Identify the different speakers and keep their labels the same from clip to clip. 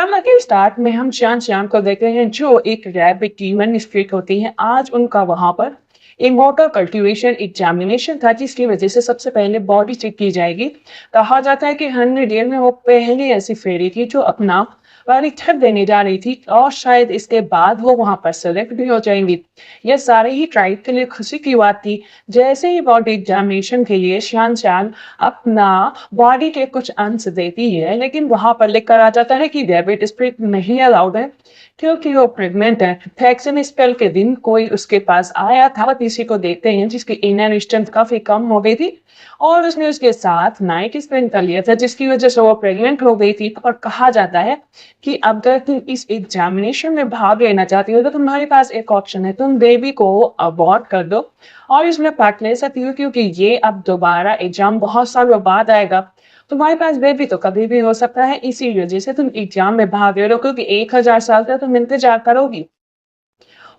Speaker 1: Drama के start में हम शान श्याम को देखते हैं जो एक रैबिट ह्यूमन स्ट्रीट होती है। आज उनका वहां पर एक वाटर कल्टीवेशन एग्जामिनेशन था जिसकी वजह से सबसे पहले बॉडी चेक की जाएगी। कहा जाता है कि 100 ईयर में वो पहली ऐसी फेरी थी जो अपना परीक्षा देने जा रही थी और शायद इसके बाद वो वहां पर सेलेक्ट भी हो जाएंगी। यह सारे ही ट्राइब के लिए खुशी की बात थी। जैसे ही बॉडी एग्जामिनेशन के लिए शान शान अपना बॉडी के कुछ अंश देती है लेकिन वहां पर लिखकर आ जाता है कि रैबिट स्प्रिट नहीं अलाउड है क्योंकि वो प्रेग्नेंट है। वैक्सीन स्पेल के दिन कोई उसके पास आया था, किसी को देखते हैं जिसकी इनर स्ट्रेंथ काफी कम हो गई थी और उसने उसके साथ नाइट स्पेंड कर लिया था जिसकी वजह से वो प्रेग्नेंट हो गई थी। और कहा जाता है कि अगर तुम इस एग्जामिनेशन में भाग लेना चाहती हो तो तुम्हारे पास एक ऑप्शन है, तुम बेबी को अबॉर्ट कर दो और इसमें पार्ट ले सकती हो क्योंकि ये अब दोबारा एग्जाम बहुत सालों बाद आएगा। तुम्हारे पास बेबी तो कभी भी हो सकता है, इसी वजह से तुम एग्जाम में भाग ले रहे हो क्योंकि 1000 साल तक तुम इंतजार करोगी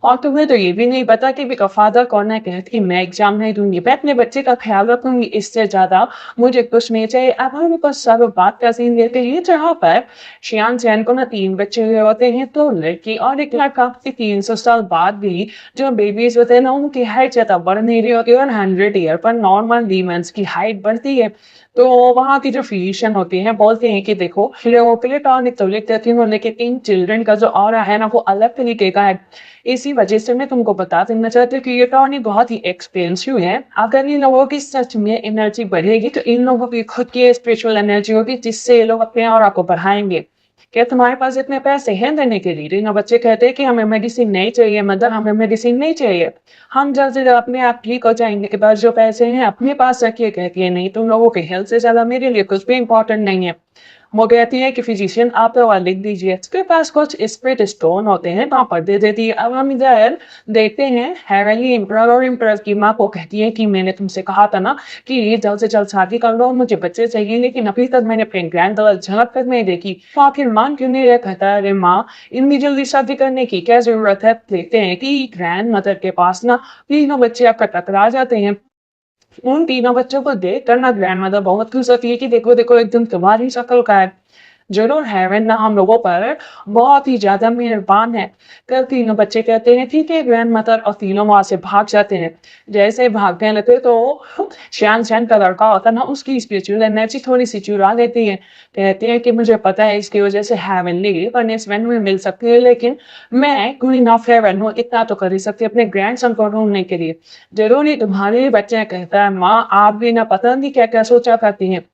Speaker 1: और तुम्हें तो ये भी नहीं पता कि मेरा फादर कौन है। कहती कि मैं एग्जाम नहीं दूंगी, मैं अपने बच्चे का ख्याल रखूंगी, इससे ज्यादा मुझे कुछ नहीं चाहिए। अब हम बस सब बात का सीन देते हैं जहाँ पर शियान चैन को ना 3 बच्चे हुए होते हैं, तो लड़की और एक लड़का। 300 साल बाद भी जो बेबीज होते हैं ना उनकी हाइट ज्यादा बढ़ नहीं रही होती और 100 ईयर पर नॉर्मल वीमेंस की हाइट बढ़ती है। तो वहाँ की जो फिजिशियन होती है बोलते हैं कि देखो प्लेटोनिक तो लिख देती हूँ लेकिन इन चिल्ड्रन का जो ऑरा है ना वो अलग तरीके का है। इसी वजह से मैं तुमको बता देना चाहती हूँ कि ये टॉनिक बहुत ही एक्सपेंसिव है। अगर इन लोगों की सच में एनर्जी बढ़ेगी तो इन लोगों की खुद की स्पिरिचुअल एनर्जी होगी जिससे ये लोग अपने ऑरा को बढ़ाएंगे। क्या तुम्हारे पास इतने पैसे हैं देने के लिए? ना बच्चे कहते हैं कि हमें मेडिसिन नहीं चाहिए, मदर हमें मेडिसिन नहीं चाहिए, हम जल्द से जल्द अपने आप ठीक हो जाएंगे, के पास जो पैसे हैं अपने पास रखिए। कहती है नहीं, तुम लोगों के हेल्थ से ज्यादा मेरे लिए कुछ भी इंपॉर्टेंट नहीं है। वो कहती है कि फिजिशियन आप दवा लिख दीजिए, उसके पास कुछ स्प्रिट स्टोन होते हैं वहां पर दे देती है। अब हम इधर देखते हैं हेवनली एम्परर और एम्परर की माँ को कहती है कि मैंने तुमसे कहा था ना कि जल्द से जल्द शादी कर लो, मुझे बच्चे चाहिए, लेकिन अभी तक मैंने अपने ग्रैंड डॉटर झलक तक नहीं देखी। तो आखिर मान क्यों नहीं रहा? कहता है अरे माँ इतनी जल्दी शादी करने की क्या जरूरत है? देखते हैं कि ग्रैंड मदर के पास ना 3 बच्चे आपका टकरा जाते हैं। उन 3 बच्चों को देख कर ना ग्रैंडमदर बहुत खुश होती है कि देखो देखो एकदम तुम्हारी शक्ल का है। ज़रूर हेवन ना हम लोगों पर बहुत ही ज़्यादा मेहरबान है। कल तीनों बच्चे कहते हैं ठीक है ग्रैंडमदर, और तीनों वहाँ से भाग जाते हैं। जैसे भागने लगते तो श्यान श्यान का लड़का होता ना उसकी स्पिरिचुअल एनर्जी थोड़ी सी चुरा लेती है। कहते हैं कि मुझे पता है इसकी वजह से हेवनली पनिशमेंट में मिल सकती है लेकिन मैं क्वीन ऑफ हेवन हूँ, इतना तो कर ही सकती हूँ अपने ग्रैंडसन को ढूंढने के लिए। जरूरी तुम्हारे बच्चे? कहता है माँ आप भी ना पता नहीं क्या क्या सोचा करती हैं।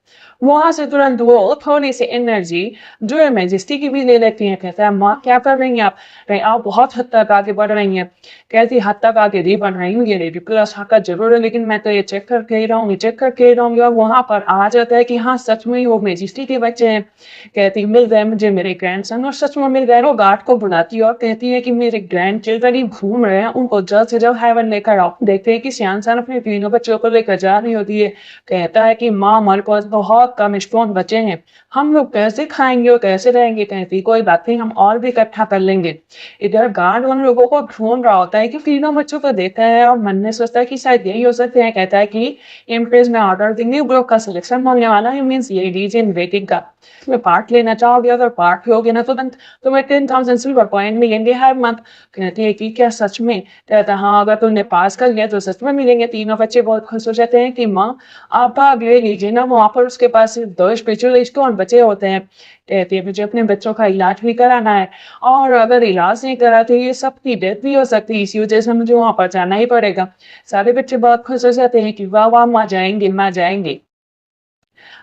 Speaker 1: वहां से तुरंत वो थोड़ी सी एनर्जी जो है मैजेस्टी की भी ले लेती है। कहता है माँ क्या कर रही हैं आप? कहीं आप बहुत हद तक आगे बढ़ रही हैं। कहती हद तक आगे नहीं बढ़ रही हूँ, ये रिडिकुलस हरकत जरूर है लेकिन मैं तो ये चेक करके ही रहूंगी, चेक करके ही रहूंगी। और वहां पर आ जाता है कि हाँ सच में वो मैजेस्टी के बच्चे हैं। कहती मिल गए मुझे मेरे ग्रैंडसन, और सच में मिल गए। वो गार्ड को बुलाती है और कहती है कि मेरे ग्रैंड चिल्ड्रन ही घूम रहे हैं, उनको जल्द से जल्द हेवन लेकर आओ। देखते हैं कि सियान सान अपने तीनों बच्चों को लेकर जा रही होती है। कहता है कि माँ हमारे पास बहुत कम स्टोन बचे हैं, हम लोग कैसे खाएंगे और कैसे रहेंगे? कहती कोई बात नहीं, हम और भी इकट्ठा कर लेंगे। इधर गार्ड उन लोगों को ढूंढ रहा होता है कि तीनों बच्चों को देखता है और मन में सोचता है कि शायद यही हो सकते हैं। कहता है कि इम्प्रेस में ऑर्डर देंगे, ग्रुप का सिलेक्शन होने वाला है, मीन्स ये रीजन वेटिंग का तुम्हें पार्ट लेना चाहोगे, अगर पार्ट लोगे ना तो तुम्हें 10,000 सिल्वर कॉइन मिलेंगे हर मंथ। कहती है कि क्या सच में? कहता है हाँ अगर तुमने पास कर लिया तो सच में मिलेंगे। तीनों बच्चे बहुत खुश हो जाते हैं कि माँ आप भाग ले लीजिए ना। वहां पर उसके पास सिर्फ 2 स्पिरिचुअल और बचे होते हैं। कहती है मुझे अपने बच्चों का इलाज भी कराना है और अगर इलाज नहीं करा तो ये सबकी डेथ भी हो सकती है, इसी वजह से मुझे वहां पर जाना ही पड़ेगा। सारे बच्चे बहुत खुश हो जाते हैं कि वाह वाह माँ जाएंगे, माँ जाएंगे।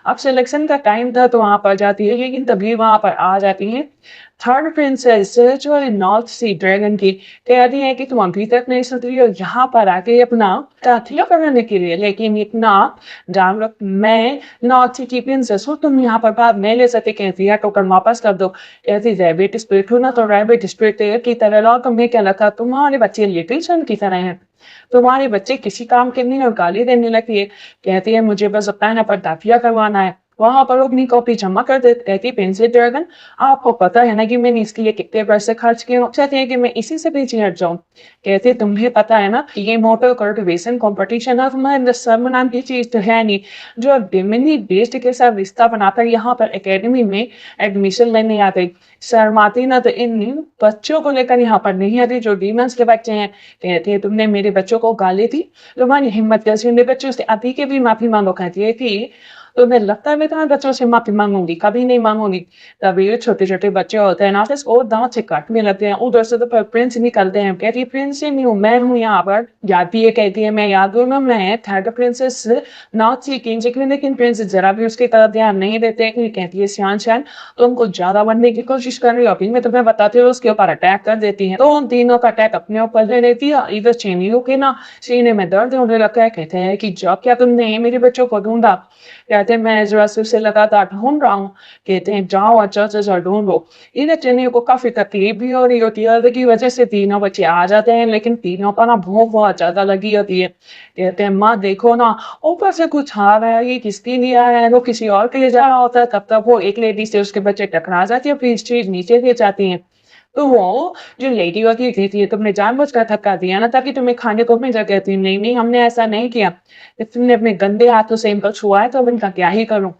Speaker 1: अब सिलेक्शन का टाइम था तो वहां पर जाती है लेकिन तभी वहां पर आ जाती है थर्ड प्रिंसेस जो है नॉर्थ सी ड्रैगन की। कहती है कि तुम अभी तक नहीं सुन रही हो, यहाँ पर आके अपना ताथिया करने के लिए, लेकिन इतना जान रख मैं नॉर्थ सी की प्रिंसेस हूँ, तुम यहाँ पर भाग नहीं ले सकते। कहती है टोकन वापस कर दो। कहती रैबिट स्पिरिट हूँ ना तो रैबिट स्पिरिट की तरह लो, तुम्हें क्या लगता तुम्हारे बच्चे लिटिल सन की तरह हैं, तुम्हारे बच्चे किसी काम के नहीं और गाली देने लगती है। कहती है मुझे बस अपना ना पर दाफिया करवाना है। वहाँ पर अपनी कॉपी जमा कर देते कहती प्रिंसेस ड्रैगन आपको पता है ना कि मैंने इसके लिए कितने पैसे खर्च किए हो चाहते हैं कि मैं इसी से पीछे हट जाऊँ। कहते तुम्हें पता है ना कि ये मोटर कल्टीवेशन कंपटीशन है तुम्हारे सर नाम की चीज़ तो है नहीं जो डिमिनी बेस्ड के साथ रिश्ता बनाकर यहाँ पर एकेडमी में एडमिशन लेने आ गई। शर्माती ना तो इन बच्चों को लेकर यहाँ पर नहीं आती जो डीमंस के बच्चे हैं। कहती है तुमने मेरे बच्चों को गाली दी तुम्हारी हिम्मत कैसे मेरे बच्चों से आती के भी माफी मांगो। कहती है कि तुम्हें लगता है मैं तुम्हारे बच्चों से माफी मांगूंगी कभी नहीं मांगूंगी। तभी ये छोटे छोटे बच्चे होते हैं ना और दांत से काटने लगते हैं उधर से तो फिर प्रिंस निकलते हैं कहती है प्रिंस नहीं हूँ मैं हूँ यहाँ पर याद भी ये कहती है मैं याद हूँ ना मैं थर्ड प्रिंसेस नॉट सीकिंग लेकिन प्रिंस जरा भी उसकी तरफ ध्यान नहीं देते कहती है श्यान श्यान तुम कुछ ज्यादा बनने की कोशिश कर रही हो अभी मैं तुम्हें बताती हूँ उसके ऊपर अटैक कर देती है तो उन तीनों का अटैक अपने ऊपर ले लेती है। इधर चीनियों के ना सीने में दर्द होने लगता है कहते हैं कि जब क्या तुमने मेरे बच्चों को ढूंढा। कहते हैं मैं जरा से उसे लगातार ढूंढ रहा हूँ। कहते हैं जाओ अच्छा अच्छा ढूंढो। इन्हें चीनियों को काफी तकलीफ भी हो रही होती है की वजह से तीनों बच्चे आ जाते हैं लेकिन तीनों पर ना भूख बहुत ज्यादा लगी होती है। कहते हैं माँ देखो ना ऊपर से कुछ आ रहा है ये किसके लिए आया है वो किसी और के लिए जा रहा होता है तब तक वो एक लेडी से उसके बच्चे टकरा जाती है फिर चीज नीचे गिर जाती है। तो वो जो लेडी होती कहती है तुमने जानबूझकर धक्का दिया ना ताकि तुम्हें खाने को मिल जाए। कहती है नहीं नहीं हमने ऐसा नहीं किया तुमने अपने गंदे हाथों से इनको छुआ है तो अब इनका क्या ही करूं।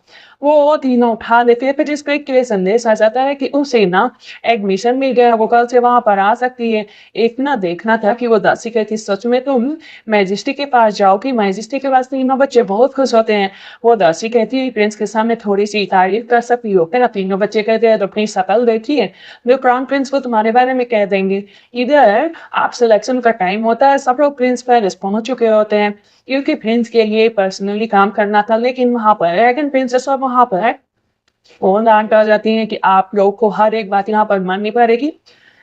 Speaker 1: वो तीनों उठा लेते हैं फिर जिसको एक क्लियर संदेश आ जाता है कि उसे ना एडमिशन मिल गया वो कल से वहां पर आ सकती है। एक ना देखना था कि वो दासी कहती सच में तुम मैजिस्ट्री के पास जाओगी मैजिस्ट्री के पास तीनों बच्चे बहुत खुश होते हैं। वो दासी कहती है प्रिंस के सामने थोड़ी सी तारीफ कर सकती हो फिर तीनों बच्चे कहते हैं तो अपनी शकल देखिए जो क्राउन प्रिंस को तुम्हारे बारे में कह देंगे। इधर आप सिलेक्शन का टाइम होता है सब लोग प्रिंस पैलेस पहुंच चुके होते हैं क्योंकि प्रिंस के लिए पर्सनली काम करना था लेकिन वहां पर ड्रैगन प्रिंसेस और वहां पर फोन डांट आ जाती है कि आप लोग को हर एक बात यहाँ पर माननी पड़ेगी।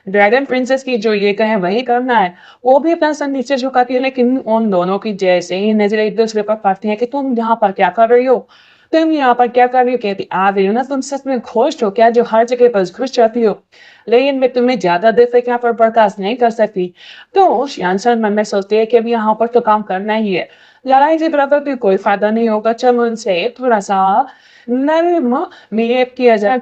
Speaker 1: ड्रैगन प्रिंसेस की जो ये कहे वही करना है। वो भी अपना सर नीचे झुकाती है लेकिन उन दोनों की जैसे ही नजर एक दूसरे पर पड़ती है कि तुम यहाँ पर क्या कर रही हो तुम यहाँ पर क्या कर रही हो। कहती आ रही हो ना तुम सच में खुश हो क्या जो हर जगह पर घुस जाती हो लेकिन मैं तुम्हें ज्यादा देर तक यहाँ पर बर्दाश्त नहीं कर सकती। तो शियान मन में सोचते है कि अभी यहाँ पर तो काम करना ही है लड़ाई से बराबर भी कोई फायदा नहीं होगा चलो उनसे थोड़ा सा नरम बिहेव किया जाए।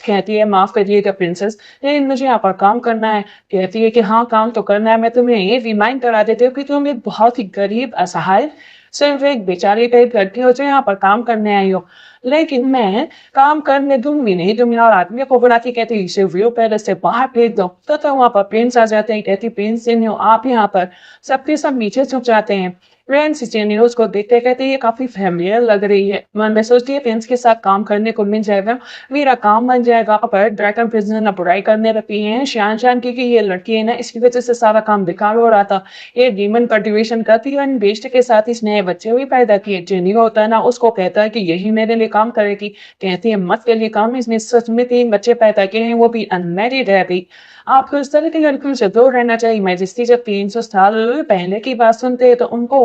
Speaker 1: कहती है माफ करिएगा प्रिंसेस लेकिन मुझे यहाँ पर काम करना है। कहती है कि हाँ काम तो करना है मैं तुम्हें ये रिमाइंड करा देती हूँ कि तुम एक बहुत ही गरीब असहाय सिर्फ एक बेचारी टाइप लड़की हो जो यहाँ पर काम करने आई हो लेकिन मैं काम करने दूंगी नहीं तुम यहाँ आदमी को बुलाती कहती इसे व्यू पैलेस से बाहर भेज दो तो वहां पर प्रिंस आ जाते हैं। कहती प्रिंस इन हो आप यहाँ पर सबके सब नीचे झुक जाते हैं। प्रिंस न्यूज को देखते कहते ये काफी फैमिलियर लग रही है मन में सोचती है प्रिंस के साथ काम करने को मिल जाएगा मेरा काम बन जाएगा। पर ड्रैगन प्रिंसेस ना बुराई करने लगती है शान शान की कि ये लड़की है ना इसकी वजह से सारा काम बेकार हो रहा था ये डीमन कल्टीवेशन करती है बेस्ट के साथ इस नए बच्चे भी पैदा किए जेनी होता है ना उसको कहता है कि यही मेरे लिए काम करेगी। कहती है मत के लिए काम इसने सच में 3 बच्चे पैदा किए हैं वो भी अनमैरिड है अभी आपको इस तरह की लड़कियों से दूर रहना चाहिए। मैजिस्ट्री जब 300 साल पहले की बात सुनते हैं तो उनको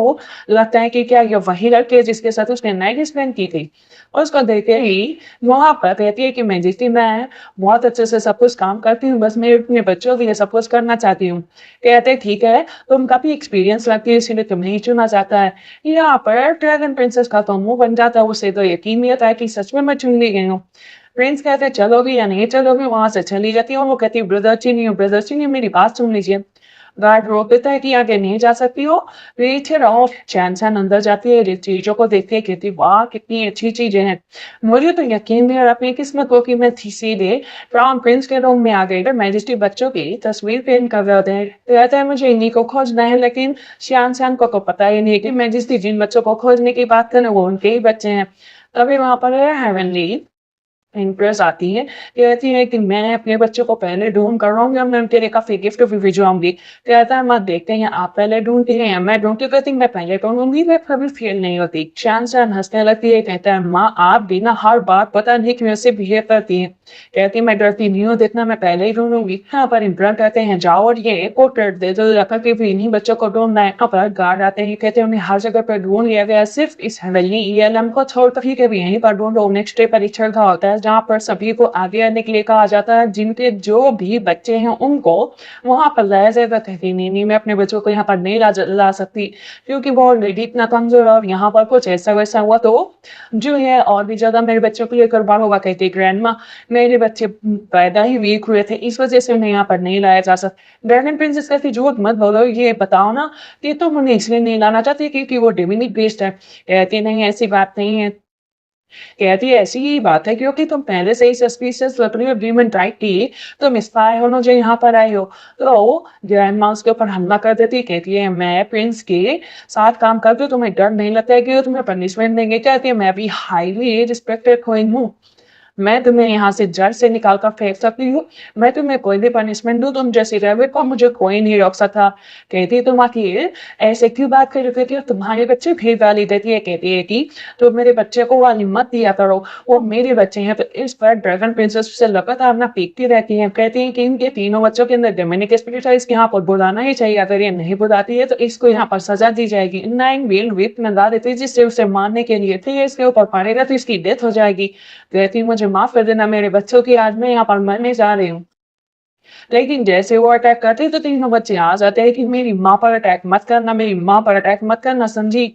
Speaker 1: लगता है कि क्या ये वही लड़की है जिसके साथ उसने नाइट स्पेंड की थी। उसको देखते ही वहां पर कहती है कि मैजिस्ट्री मैं बहुत अच्छे से सब कुछ काम करती हूँ बस मैं अपने बच्चों के लिए सब कुछ करना चाहती हूँ। कहते ठीक है तुम काफी एक्सपीरियंस लगती है इसलिए तुम्हें ही चुना जाता है। यहाँ पर ड्रैगन प्रिंसेस का तो मुंह बन जाता है उसे तो यकीन नहीं होता है कि सच में मैं चुन ली गई हूँ। प्रिंस कहते हैं चलोगी या नहीं चलोगी वहां से चली जाती है और वो कहती है ब्रदर चीनी मेरी बात सुन लीजिए। गार्ड रोक देता है कि आगे नहीं जा सकती हो पीछे रहो। चैन चैन अंदर जाती है चीजों को देखते है कहती वाह कितनी अच्छी चीजें हैं मुझे तो यकीन नहीं और अपनी किस्मत को कि मैं सीधे क्राउन प्रिंस के रूम में आ गई मैजिस्ट्री बच्चों की तस्वीर पेंट कर रहे हैं। कहता है मुझे इन्हीं को खोजना है लेकिन श्यान श्यान को तो पता ही नहीं कि मैजिस्ट्री जिन बच्चों को खोजने की बात करें वो उनके ही बच्चे हैं। तभी वहां पर हेवनली इंप्रेस आती है कहती है कि मैं अपने बच्चों को पहले ढूंढ कर रहा हूँ मैं तेरे काफी गिफ्ट भी भिजवाऊंगी। कहता है मत देखते हैं आप पहले ढूंढती हैं या मैं ढूंढती कहती मैं पहले ढूंढूंगी मैं कभी फेल नहीं होती। शान शान हंसने लगती है कहता है माँ आप बिना हर बात पता नहीं क्यों से बिहेव करती है। कहती मैं डरती नहीं हूँ देखना मैं पहले ही ढूंढूंगी। यहाँ पर इम्प्रेस कहते हैं जाओ और ये पोर्ट्रेट दे दो रखा कि भी इन्हीं बच्चों को ढूंढना है। यहाँ पर गार्ड आते हैं कहते हैं उन्हें हर जगह पर ढूंढ लिया गया सिर्फ इस हवेली ELM को छोड़ कर भी यहीं पर ढूंढो नेक्स्ट डे परीक्षण का होता है जहाँ पर सभी को आगे आने के लिए कहा जाता है, जिनके जो भी बच्चे हैं उनको वहाँ पर लाया जाएगा। कहती नहीं, मैं अपने बच्चों को यहाँ पर नहीं ला सकती क्योंकि वो ऑलरेडी इतना कमज़ोर है और यहाँ पर कुछ ऐसा-वैसा हुआ तो जो है और भी ज़्यादा मेरे बच्चों के लिए गड़बड़ होगा। कहती ग्रैंडमा मेरे बच्चे पैदा ही वीक हुए थे, इस वज़ह से उन्हें यहाँ पर नहीं लाया जा सकता। ड्रैगन प्रिंसेस कहती झूठ मत बोलो, ये बताओ ना कि तुम उन्हें इसलिए नहीं लाना चाहती क्योंकि वो डिविनिटी बेस्ड है। कहती नहीं, ऐसी बात नहीं है। कहती है ऐसी ही बात है क्योंकि तुम पहले से ही सस्पिशियस लग रही हो, एग्रीमेंट राइट की, तुम स्पाई हो ना जो यहाँ पर आए हो। तो ग्रैंडमा उसके ऊपर हमला कर देती है। कहती है मैं प्रिंस के साथ काम करती हूँ, तुम्हें डर नहीं लगता है कि वो तुम्हें पनिशमेंट देंगे? कहती है मैं भी हाईली रिस्पेक्टेड क्वीन हूँ, मैं तुम्हें यहाँ से जड़ से निकाल कर फेंक सकती हूँ। मैं तुम्हें कोई भी पनिशमेंट दूँ, तुम जैसी रैबिट को मुझे कोई नहीं रोक सकता। कहती है तुम आखिर ऐसे क्यों बात कर रही हो? कहती है तुम्हारे बच्चे फिर गाली देती है। कहती है कि तुम मेरे बच्चे को गाली मत दिया करो, वो मेरे बच्चे हैं। तो इस पर ड्रैगन प्रिंसेस से लगातार ना पीटती रहती है। कहती है कि इनके तीनों बच्चों के अंदर डेमोनिक स्पिरिट है, इसके यहाँ पर बुलाना ही चाहिए। अगर ये नहीं बुलाती है तो इसको यहाँ पर सजा दी जाएगी। नाइन व्हील व्हिप लगा देती है जिससे उसे मारने के लिए थे, इसके ऊपर पड़ेगा तो इसकी डेथ हो जाएगी। कहती मुझे माफ कर देना मेरे बच्चों की, आज मैं यहाँ पर मरने जा रही हूँ। लेकिन जैसे वो अटैक करते हैं तो तीनों बच्चे आ जाते हैं कि मेरी माँ पर अटैक मत करना, मेरी माँ पर अटैक मत करना, समझी?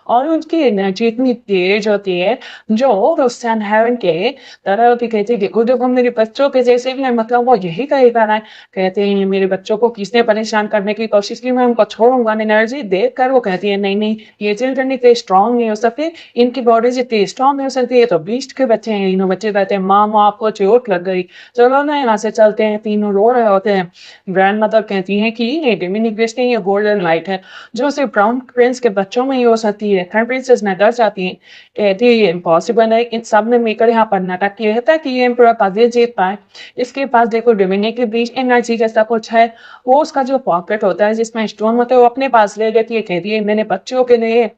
Speaker 1: और उनकी एनर्जी इतनी तेज होती है जो रुस्तान हेवन के तरह होती। कहती है देखो देखो मेरे बच्चों के जैसे भी है, मतलब वो यही कहेगा ना। कहते हैं मेरे बच्चों को किसने परेशान करने की कोशिश की, मैं उनको छोड़ूंगा। एनर्जी देख कर वो कहती है नहीं नहीं, ये चिल्ड्रन इतने स्ट्रांग नहीं हो सकते, इनकी बॉडी जितनी स्ट्रांग नहीं हो सकती, ये तो बीस्ट के बच्चे हैं। इन्हों बच्चे कहते हैं माँ आपको चोट लग गई, चलो ना यहाँ से चलते हैं। तीनों रो रहे होते हैं। ग्रैंड मदर कहती है कि ये डिमिनिक बेस्ट नहीं, ये गोल्डन लाइट है जो सिर्फ ब्राउन प्रिंस के बच्चों में ही हो सकती है। थर्ड प्रिंसेस डर जाती है। कहती है ये इम्पॉसिबल है। इन सब ने मिलकर यहाँ पर नाटक किया है ताकि ये एम्परर पजल जीत पाए। इसके पास देखो डिमिनिक के बीच एनर्जी जैसा कुछ है, वो उसका जो पॉकेट होता है जिसमें स्टोन होता है वो अपने पास ले लेती है। कहती है मैंने बच्चों के लिए,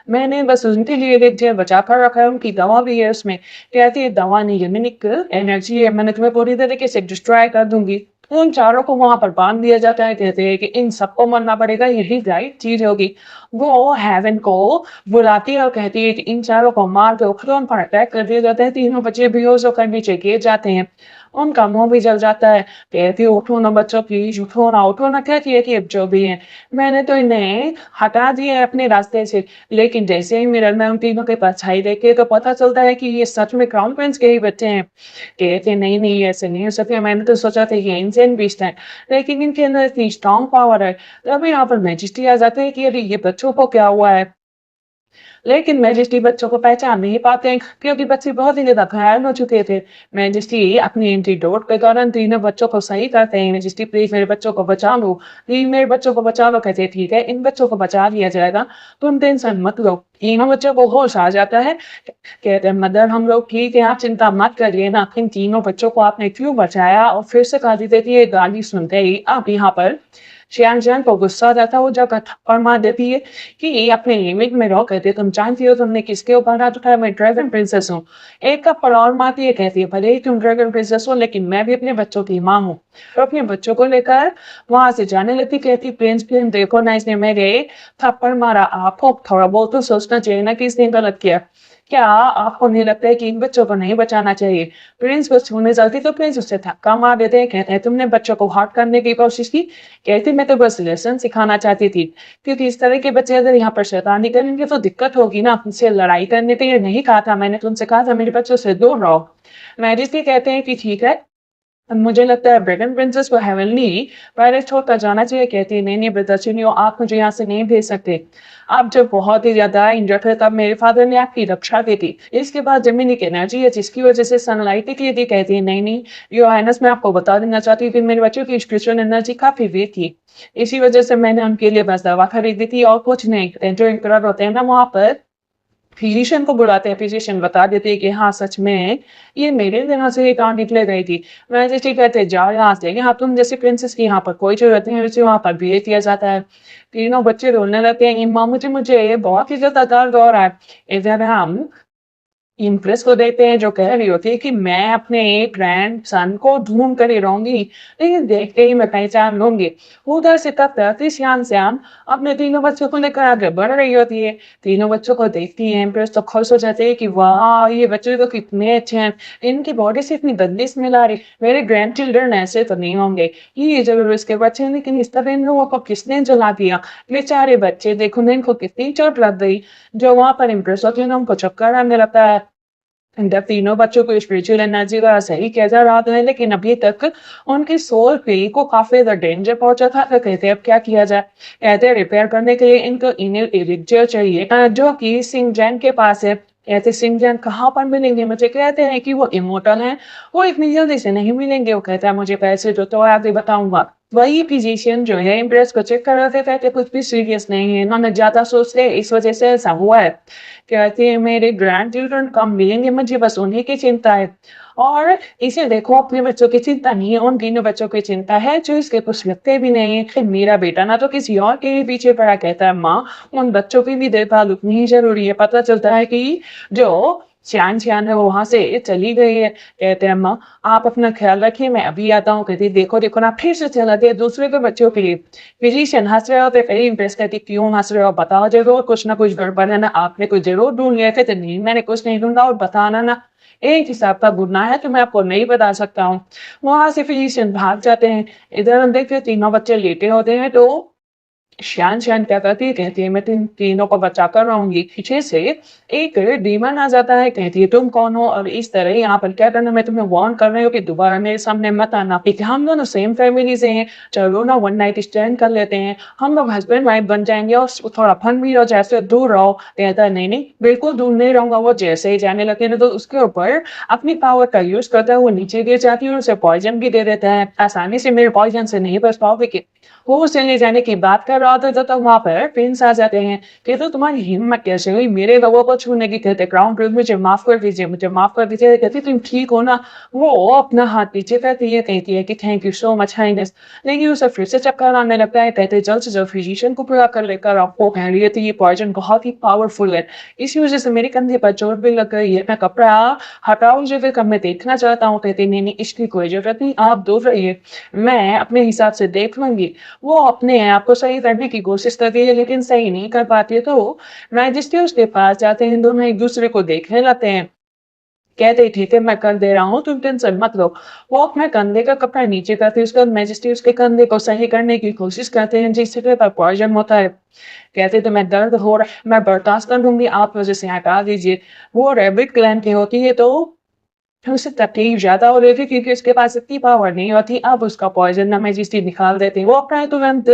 Speaker 1: मैंने बस उनके लिए बचा कर रखा है, उनकी दवा भी है उसमें। कहती है दवा नहीं, डिमिनिक एनर्जी है, मैंने तुम्हें पूरी तरीके से डिस्ट्रॉय कर दूंगी। उन चारों को वहां पर बांध दिया जाता है। कहते हैं कि इन सबको मरना पड़ेगा, यही राइट चीज होगी। वो हेवन को बुलाती है और कहती है कि इन चारों को मार के उन पर अटैक कर दिया जाता है। तीनों बच्चे बेहोश होकर नीचे गिर जाते हैं, उनका मुंह भी जल जाता है। कहती है उठो ना बच्चों प्लीज, उठो ना उठो ना। कहती है कि अब जो भी है मैंने तो इन्हें हटा दिया है अपने रास्ते से। लेकिन जैसे ही मिरर में उन तीनों के परछाई देखे तो पता चलता है कि ये सच में क्राउन प्रिंस के ही बच्चे हैं। कहते नहीं नहीं ऐसे नहीं हो सकते, मैंने तो सोचा था ये इंसेंट बीस्ट है, लेकिन इनके अंदर इतनी स्ट्रॉन्ग पावर है। तभी यहाँ पर मैजिस्ट्री आ जाते हैं कि अरे ये बच्चों को क्या हुआ है। लेकिन मैजिस्ट्री बच्चों को पहचान नहीं पाते हैं क्योंकि बच्चे बहुत ही ज्यादा घायल हो चुके थे। मैजिस्ट्री अपनी एंटीडोट के दौरान तीनों बच्चों को सही करते हैं। मैजिस्ट्री प्लीज मेरे बच्चों को बचा लो, प्लीज मेरे बच्चों को बचा लो। कहते हैं ठीक है इन बच्चों को बचा लिया जाएगा, तुम टेंशन मत लो। तीनों बच्चों को होश आ जाता है। कहते हैं मदर हम लोग ठीक है, आप चिंता मत करिए ना, इन तीनों बच्चों को आपने क्यों बचाया? और फिर से कहा देती है गाली सुनते ही आप यहाँ पर शियान को गुस्सा आ जाता है। वो जब थप्पड़ मार देती है कि ये अपने लिमिट में रहो। कहती है तुम जानती हो तुमने किसके ऊपर हाथ उठाया, मैं ड्रैगन प्रिंसेस हूँ। एक थप्पड़ और मारती है। कहती है भले ही तुम ड्रैगन प्रिंसेस हो लेकिन मैं भी अपने बच्चों की माँ हूँ। तो अपने बच्चों को लेकर वहां से जाने लगती। कहती प्रिंस प्रिंस देखो ना इसने मेरे थप्पड़ मारा, आपको थोड़ा बहुत तो सोचना चाहिए ना कि इसने गलत किया। क्या आपको नहीं लगता है कि इन बच्चों को नहीं बचाना चाहिए? प्रिंस को छूने चलती तो प्रिंस उससे धक्का मार देते हैं। कहते हैं तुमने बच्चों को हर्ट करने की कोशिश की। कहती मैं तो बस लेसन सिखाना चाहती थी क्योंकि इस तरह के बच्चे अगर यहाँ पर शैतानी करेंगे तो दिक्कत होगी ना। उनसे लड़ाई करने के लिए नहीं कहा था, मैंने तुमसे कहा था मेरे बच्चों से दूर रहो। मैजिस्ट्री कहते हैं कि ठीक है, मुझे लगता है ड्रैगन प्रिंसेस को हेवनली पैलेस छोड़कर जाना चाहिए। कहती है नहीं नहीं ब्रदर्शिनियों, आप मुझे यहाँ से नहीं भेज सकते। आप जब बहुत ही ज्यादा इंजर्ड थे तब मेरे फादर ने आपकी रक्षा की थी। इसके बाद जेमिनिक एनर्जी है जिसकी वजह से सनलाइट निकली थी। कहती है नहीं नहीं योर हाइनेस, मैं आपको बता देना चाहती थी मेरे बच्चों की स्पिरिचुअल एनर्जी काफी वीक थी, इसी वजह से मैंने उनके लिए बस दवा खरीदी थी और कुछ नहीं। जो इंकरर होते हैं ना वहां पर फिजिशियन को बुलाते हैं, फिजिशियन बता देते हैं कि हाँ सच में ये मेरे यहाँ से एक निकले गई थी। मैं जैसे कहते जाओ यहाँ से, यहाँ तुम जैसे प्रिंसेस की यहाँ पर कोई जरूरत नहीं है, वैसे वहाँ पर बिहेव किया जाता है। तीनों बच्चे रोने लगते हैं, माँ मुझे मुझे बहुत ही ज्यादा दर्द हो रहा है। इधर हम इम्प्रेस को देखते हैं जो कह रही होती है कि मैं अपने एक ग्रैंडसन को ढूँढ कर ही रहूँगी, लेकिन देखते ही मैं पहचान लूँगी। उधर से तब तक श्याम श्याम अपने तीनों बच्चों को लेकर आगे बढ़ रही होती है। तीनों बच्चों को देखती है इम्प्रेस तो खुश हो जाती है कि वाह! ये बच्चे तो कितने अच्छे हैं, इनकी बॉडी से इतनी गंदी स्मेल आ रही, मेरे ग्रैंड चिल्ड्रन ऐसे तो नहीं होंगे। ये ज़रूर इसके बच्चे हैं लेकिन इस तरह इन लोगों को किसने जला दिया? बेचारे बच्चे देखो ना इनको कितनी चोट लग गई। जो वहाँ पर इम्प्रेस होती है ना उनको चक्कर आने लगता है। जब तीनों बच्चों को स्पिरिचुअल एनर्जी का सही किया जा रहा था लेकिन अभी तक उनकी सोल पे को काफ़ी ज़्यादा डेंजर पहुँचा था, तो कहते अब क्या किया जाए? कहते हैं रिपेयर करने के लिए इनको इनर इरेज़र चाहिए जो कि शिनचैन के पास है। कहते शिनचैन कहाँ पर मिलेंगे मुझे? कहते हैं कि वो इमॉर्टल हैं, वो इतनी जल्दी से नहीं मिलेंगे। वो कहता है मुझे पैसे दो तो आगे बताऊँगा। वही फिजिशियन जो है इम्प्रेस को चेक कर रहे थे, कहते कुछ भी सीरियस नहीं है, इन्होंने ज़्यादा सोच लिया इस वज़ह से ऐसा हुआ है। कहते हैं मेरे ग्रैंड चिल्ड्रन कब मिलेंगे मुझे बस उन्हीं की चिंता है। और इसे देखो अपने बच्चों की चिंता नहीं है, उन तीनों बच्चों की चिंता है जो इसके कुछ लगते भी नहीं है। कि मेरा बेटा ना तो किसी और के भी पीछे पड़ा, कहता है माँ उन बच्चों की भी देखभाल उतनी ही ज़रूरी है। पता चलता है कि जो शियान है वो वहाँ से चली गई है। कहते हैं अम्मा आप अपना ख़्याल रखिए मैं अभी आता हूँ। कहती है देखो, देखो ना फिर से चला दिया दूसरे के बच्चों के लिए। फिजिशियन हँस रहे होते फिर इम्प्रेस कहती क्यों हँस रहे हो? बताओ ज़रूर कुछ ना कुछ गड़बड़ है ना, आपने कुछ ज़रूर ढूँढ लिया। कहते नहीं मैंने कुछ नहीं ढूँढा और बताना ना एक हिसाब का गुनाह है तो मैं आपको नहीं बता सकता हूँ। वहाँ से फिजिशियन भाग जाते हैं। इधर हम देखते हैं तीनों बच्चे लेटे होते हैं तो शान शान क्या कहती है? कहती है मैं तुम तीनों को बचाकर रहूँगी। पीछे से एक डीमन आ जाता है, कहती है तुम कौन हो? और इस तरह यहाँ पर क्या करना, मैं तुम्हें वार्न कर रही हूँ कि दोबारा मेरे सामने मत आना। क्योंकि हम दोनों सेम फैमिली से हैं, चलो ना वन नाइट स्टैंड कर लेते हैं, हम लोग हस्बैंड वाइफ बन जाएँगे और थोड़ा फन भी हो जाए, इससे दूर रहो। कहता है नहीं, नहीं बिल्कुल दूर नहीं रहूँगा। वो जैसे ही जाने लगे ना तो उसके ऊपर अपनी पावर का यूज़ करता है, वो नीचे गिर जाती है और उसे पॉइज़न भी दे देता है। आसानी से मेरे पॉइज़न से नहीं बच पाओगे कि वो उसे ले जाने की बात कर रहा था तो वहाँ पर प्रिंस आ जाते हैं। कहते तुम्हारी हिम्मत कैसे हुई मेरे लोगों को छूने की? कहते क्राउन प्रिंस मुझे माफ़ कर दीजिए, मुझे माफ़ कर दीजिए। कहती तुम ठीक हो ना? वो अपना हाथ पीछे करती है, कहती है कि thank you so much highness. लेकिन उसे फिर से चक्कर आने लगता है। कहते जल्द से जल्द फिजिशियन को पूरा कर लेकर आओ। वो कह रही थी ये पॉइजन बहुत ही पावरफुल है, इसी वजह से मेरे कंधे पर चोट भी लग गई है। मैं कपड़ा हटाऊँ जो फिर मैं देखना चाहता हूँ। कहती नहीं, नहीं इसकी कोई ज़रूरत नहीं, आप दूर रहिए, मैं अपने हिसाब से देख लूँगी। वो अपने आप को सही करने की कोशिश करती है लेकिन सही नहीं कर पाती है, तो मैजिस्ट्री उसके पास जाते हैं, दोनों एक-दूसरे को देखने लगते हैं। कहते हैं ठीक है मैं कर दे रहा हूँ, तुम टेंशन मत लो। वो अपने कंधे का कपड़ा नीचे करती है, उसके बाद मैजिस्ट्री उसके कंधे को सही करने की कोशिश करते हैं जिससे कि पॉइज़न होता है। कहते तो मैं दर्द हो रहा है, मैं बर्दाश्त कर लूँगी, आप मुझे से हटा दीजिए। वो रैबिट क्लैन की होती है तो उसे तकलीफ ज़्यादा हो रही थी क्योंकि उसके पास इतनी पावर नहीं होती। अब उसका पॉइज़न ना मैजिस्ट्री निकाल देती है। वो अपना तुरंत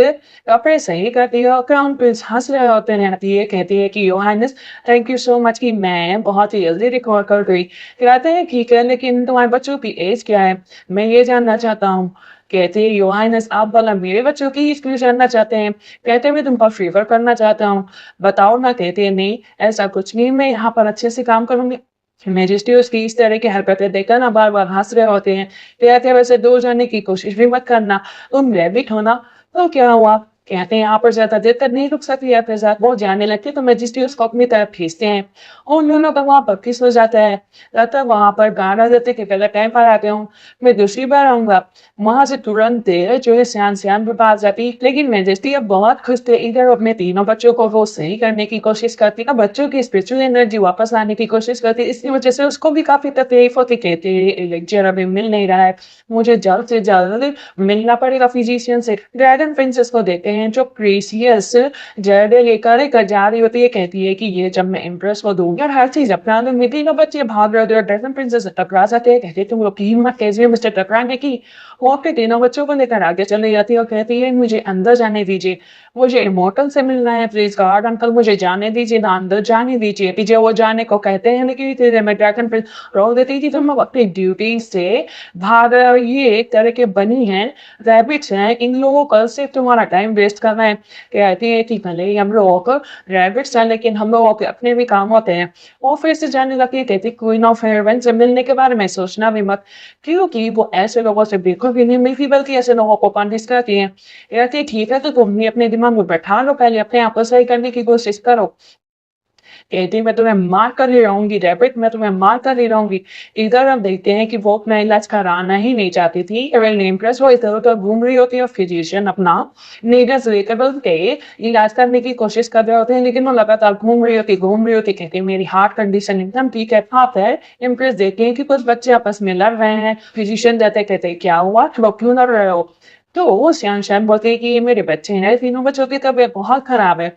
Speaker 1: कपड़े सही करती है और क्राउन प्रिंस हँस रहे होते हैं। कहती है कि your highness thank you so much कि मैं बहुत ही जल्दी रिकवर कर गई। कहते हैं ठीक है लेकिन तुम्हारे बच्चों की एज क्या है? मैं ये जानना चाहता हूँ। कहती है योर हाइनेस आप भला मेरे बच्चों की एज क्यों जानना चाहते हैं? कहते हैं मैं तुम पर फ़ेवर करना चाहता हूँ। बताओ ना? कहती है नहीं ऐसा कुछ नहीं, मैं यहाँ पर अच्छे से काम करूँगी। मैजेस्टी उसकी इस तरह की हरकतें देखकर ना बार-बार हँस रहे होते हैं। कहते हैं वैसे दूर जाने की कोशिश भी मत करना, तुम रैबिट हो ना? तो क्या हुआ? कहते हैं यहाँ पर ज़्यादा देर तक नहीं रुक सकती आपके साथ। वो जाने लगती है तो मैजेस्टी उसको अपनी तरफ खींचते हैं। उन दोनों का वहाँ पर किस हो जाता है। तब वहाँ पर गाना देते कि गलत टाइम पर आ गया हूँ, मैं दूसरी बार आऊँगा। वहाँ से तुरंत जो है सियान भी भाग जाती, लेकिन मैजेस्टी अब बहुत खुश थे। इधर अपने तीनों बच्चों को वो सही करने की कोशिश करती है, बच्चों की स्पिरिचुअल एनर्जी वापस लाने की कोशिश करती है। इसकी वजह से उसको भी काफ़ी तकलीफ होती, कहती है लेक्चर अभी मिल नहीं रहा है, मुझे जल्द से जल्द मिलना पड़ेगा फिजिशियन से। ड्रैगन प्रिंसेस को देखते हैं जो प्रीसियस जर्ड लेकर जा रही होती है, कहती है कि ये जब मैं इम्प्रेस को दूंगी और हर चीज़ अपना लूँगी। तीनों बच्चे भाग रहे होते हैं और ड्रैगन प्रिंसेस से टकरा जाते हैं। कहते हैं तुम लोग की हिम्मत कैसी है मुझसे टकराने की? वो अपने तीनों बच्चों को लेकर आगे चली जाती है और कहती है मुझे अंदर जाने दीजिए, मुझे इमॉर्टल से मिलना है, प्लीज़ गॉड अंकल मुझे जाने दीजिए ना, अंदर जाने दीजिए। पीछे वो जाने को कहते हैं लेकिन इतने में ड्रैगन प्रिंस रोक देती थी तुम लोग अपनी ड्यूटी से भाग रहे हो, ये एक तरह के बनी हैं रैबिट्स हैं, इन लोगों का सिर्फ तुम्हारा टाइम वेस्ट करना है। कहती है कि भले ही हम लोगों को रैबिट्स हैं लेकिन हम लोगों के अपने भी काम होते हैं। वो फिर से जाने लगी, कहती क्वीन ऑफ हेवन से मिलने के बारे में सोचना भी मत, क्योंकि वो ऐसे लोगों से बिल्कुल भी नहीं मिलती बल्कि ऐसे लोगों को पनिश करती हैं। कहती है ठीक है तो तुम भी अपने दिमाग में बैठा लो, पहले अपने आप को सही करने की कोशिश करो। कहती है मैं तुम्हें मार कर ही रहूँगी रैबिट, मैं तुम्हें मार कर ही रहूँगी। इधर हम देखते हैं कि वो अपना इलाज कराना ही नहीं चाहती थी। एवेल नेमप्रेस वो इधर-उधर घूम रही होती है और फिजिशियन अपना नीडल्स लेकर के इलाज करने की कोशिश कर रहे होते हैं, लेकिन वो लगातार घूम रही होती, कहती है मेरी हार्ट कंडीशन एकदम ठीक है, आप है। इम्प्रेस देखते हैं कि कुछ बच्चे आपस में लड़ रहे हैं। फिजिशियन जाते कहते हैं क्या हुआ? वो क्यों लड़ रहे हो? तो श्याम बोलते हैं कि ये मेरे बच्चे हैं, तीनों बच्चों की तबीयत बहुत खराब है।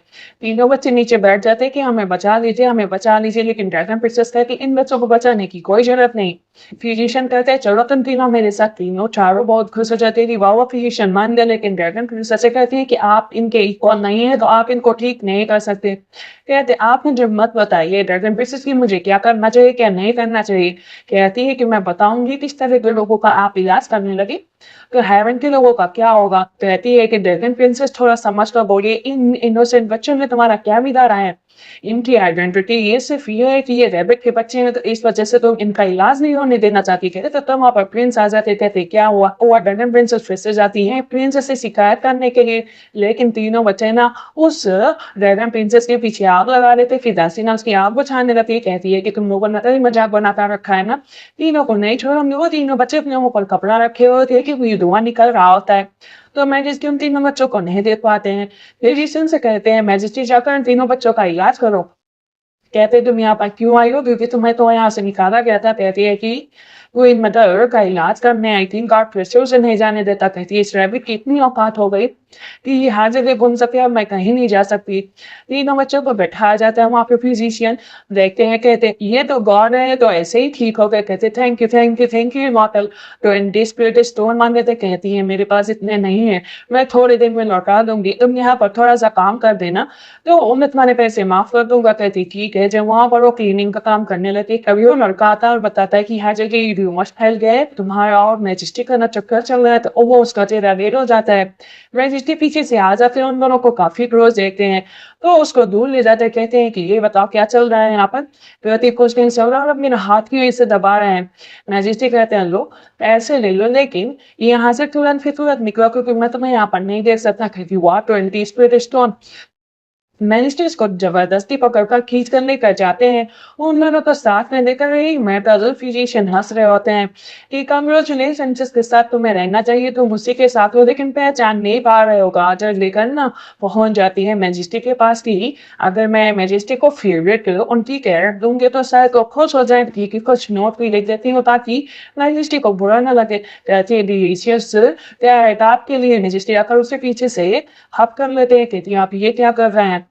Speaker 1: तीनों बच्चे नीचे बैठ जाते हैं कि हमें बचा लीजिए, लेकिन ड्रैगन प्रिंसेस कहती है इन बच्चों को बचाने की कोई जरूरत नहीं। फिजिशियन कहते हैं चलो तुम तीनों मेरे साथ, तीनों चारों बहुत खुश हो जाते हैं कि वाह वाह, फिजिशियन मान गया, लेकिन ड्रैगन प्रिंसेस से कहती है कि आप इनके इक्वल नहीं है, तो आप इनको ठीक नहीं कर सकते। कहते आप मुझे मत बताइए ड्रैगन प्रिंसेस की मुझे क्या करना चाहिए क्या नहीं करना चाहिए। कहती है कि मैं बताऊंगी किस तरह के लोगों का आप इलाज करने लगे तो हेवन के लोगों का क्या होगा। कहती है कि ड्रैगन प्रिंसेस थोड़ा समझ कर बोलिए, इन इनोसेंट बच्चों ने तुम्हारा क्या बिगाड़ा है? इनकी आइडेंटिटी ये सिर्फ ये है कि ये रैबिट के बच्चे हैं, तो इस वजह से तुम इनका इलाज नहीं होने देना चाहती। कहते तो तुम वहाँ पर प्रिंस आ जाते, कहते क्या हुआ? वो ड्रैगन प्रिंसेस फिर से जाती है प्रिंसेस से शिकायत करने के लिए, लेकिन तीनों बच्चे ना उस ड्रैगन प्रिंसेस के पीछे आग लगा देते। फिर दासीना उसकी आग बुझाने लगती है, कहती है कि तुम लोगों ने तो ही मजाक बनाता रखा है ना, तीनों को नहीं छोड़ूंगी। वो तीनों बच्चे अपने मुंह पर कपड़ा रखे होते हैं कि वो धुआं निकल रहा होता है, तो मैजेस्टी उन तीनों बच्चों को नहीं देख पाते हैं। फिजिशियन से कहते हैं मैजेस्टी जाकर इन तीनों बच्चों का इलाज करो। कहते तुम यहाँ पर क्यों आई हो? क्योंकि तुम्हें तो यहाँ से निकाला गया था। कहती है कि वो इन मदर का इलाज करने आई थी, गॉड फिर से उसे नहीं जाने देता। कहती है इस रैबिट की इतनी औकात हो गई कि ये हर जगह घूम सके और मैं कहीं नहीं जा सकती। तीनों बच्चों को बैठाया जाता है वहाँ पे। फिजिशियन देखते हैं, कहते हैं ये तो गॉड है, तो ऐसे ही ठीक हो गए। कहते thank you thank you thank you immortal. तो एंटीस्पिरिट स्टोन मांगे थे, कहती है मेरे पास इतने नहीं है, मैं थोड़े दिन में लौटा दूंगी, तुम यहाँ पर थोड़ा सा काम कर देना तो मैं तुम्हारे पैसे माफ कर दूंगा। कहती ठीक है। जब वहां पर वो क्लीनिंग का काम करने लगी, कभी वो लड़का आता है और बताता है कि हर जगह ये रूमर्स फैल गए हैं, तुम्हारा और मैजेस्टी का ना चक्कर चल रहा है, तो वो उसका चेहरा रेड हो जाता है। मैजेस्टी पीछे से आ जाते हैं, उन दोनों को काफी क्लोज देखते हैं, तो उसको दूर ले जाते हैं। कहते हैं कि ये बताओ क्या चल रहा है यहाँ पर? कहती कुछ नहीं चल रहा और अब मेरा हाथ की वजह से दबा रहे हैं। मैजेस्टी कहते हैं लो पैसे ले लो, लेकिन यहाँ से तुरंत निकलो, क्योंकि मैं तुम्हें यहाँ पर नहीं देख सकता। कहती वाह 20 स्पिरिट स्टोन। मैजिस्ट्रेट्स को जबरदस्ती पकड़कर खींच कर लेकर जाते हैं। उन दोनों को साथ में लेकर ही मेटल फिजिशियन हंस रहे होते हैं कि कांग्रेचुलेशन, जिसके साथ तुम्हें रहना चाहिए तुम उसी के साथ हो, लेकिन पहचान नहीं पा रहे हो। गाजर लेकर ना पहुंच जाती है मैजिस्ट्रेट के पास की अगर मैं मैजिस्ट्रेट को फेवरेट उनकी केयर दूंगी तो शायद वो खुश हो जाए, कि कुछ नोट भी लिख देती हूँ ताकि मैजिस्ट्रेट को बुरा ना लगे। कहती है डिलीशियस क्या है आपके लिए? मैजिस्ट्रेट आकर उसके पीछे से हक कर लेते हैं। कहती है आप ये क्या कर रहे हैं?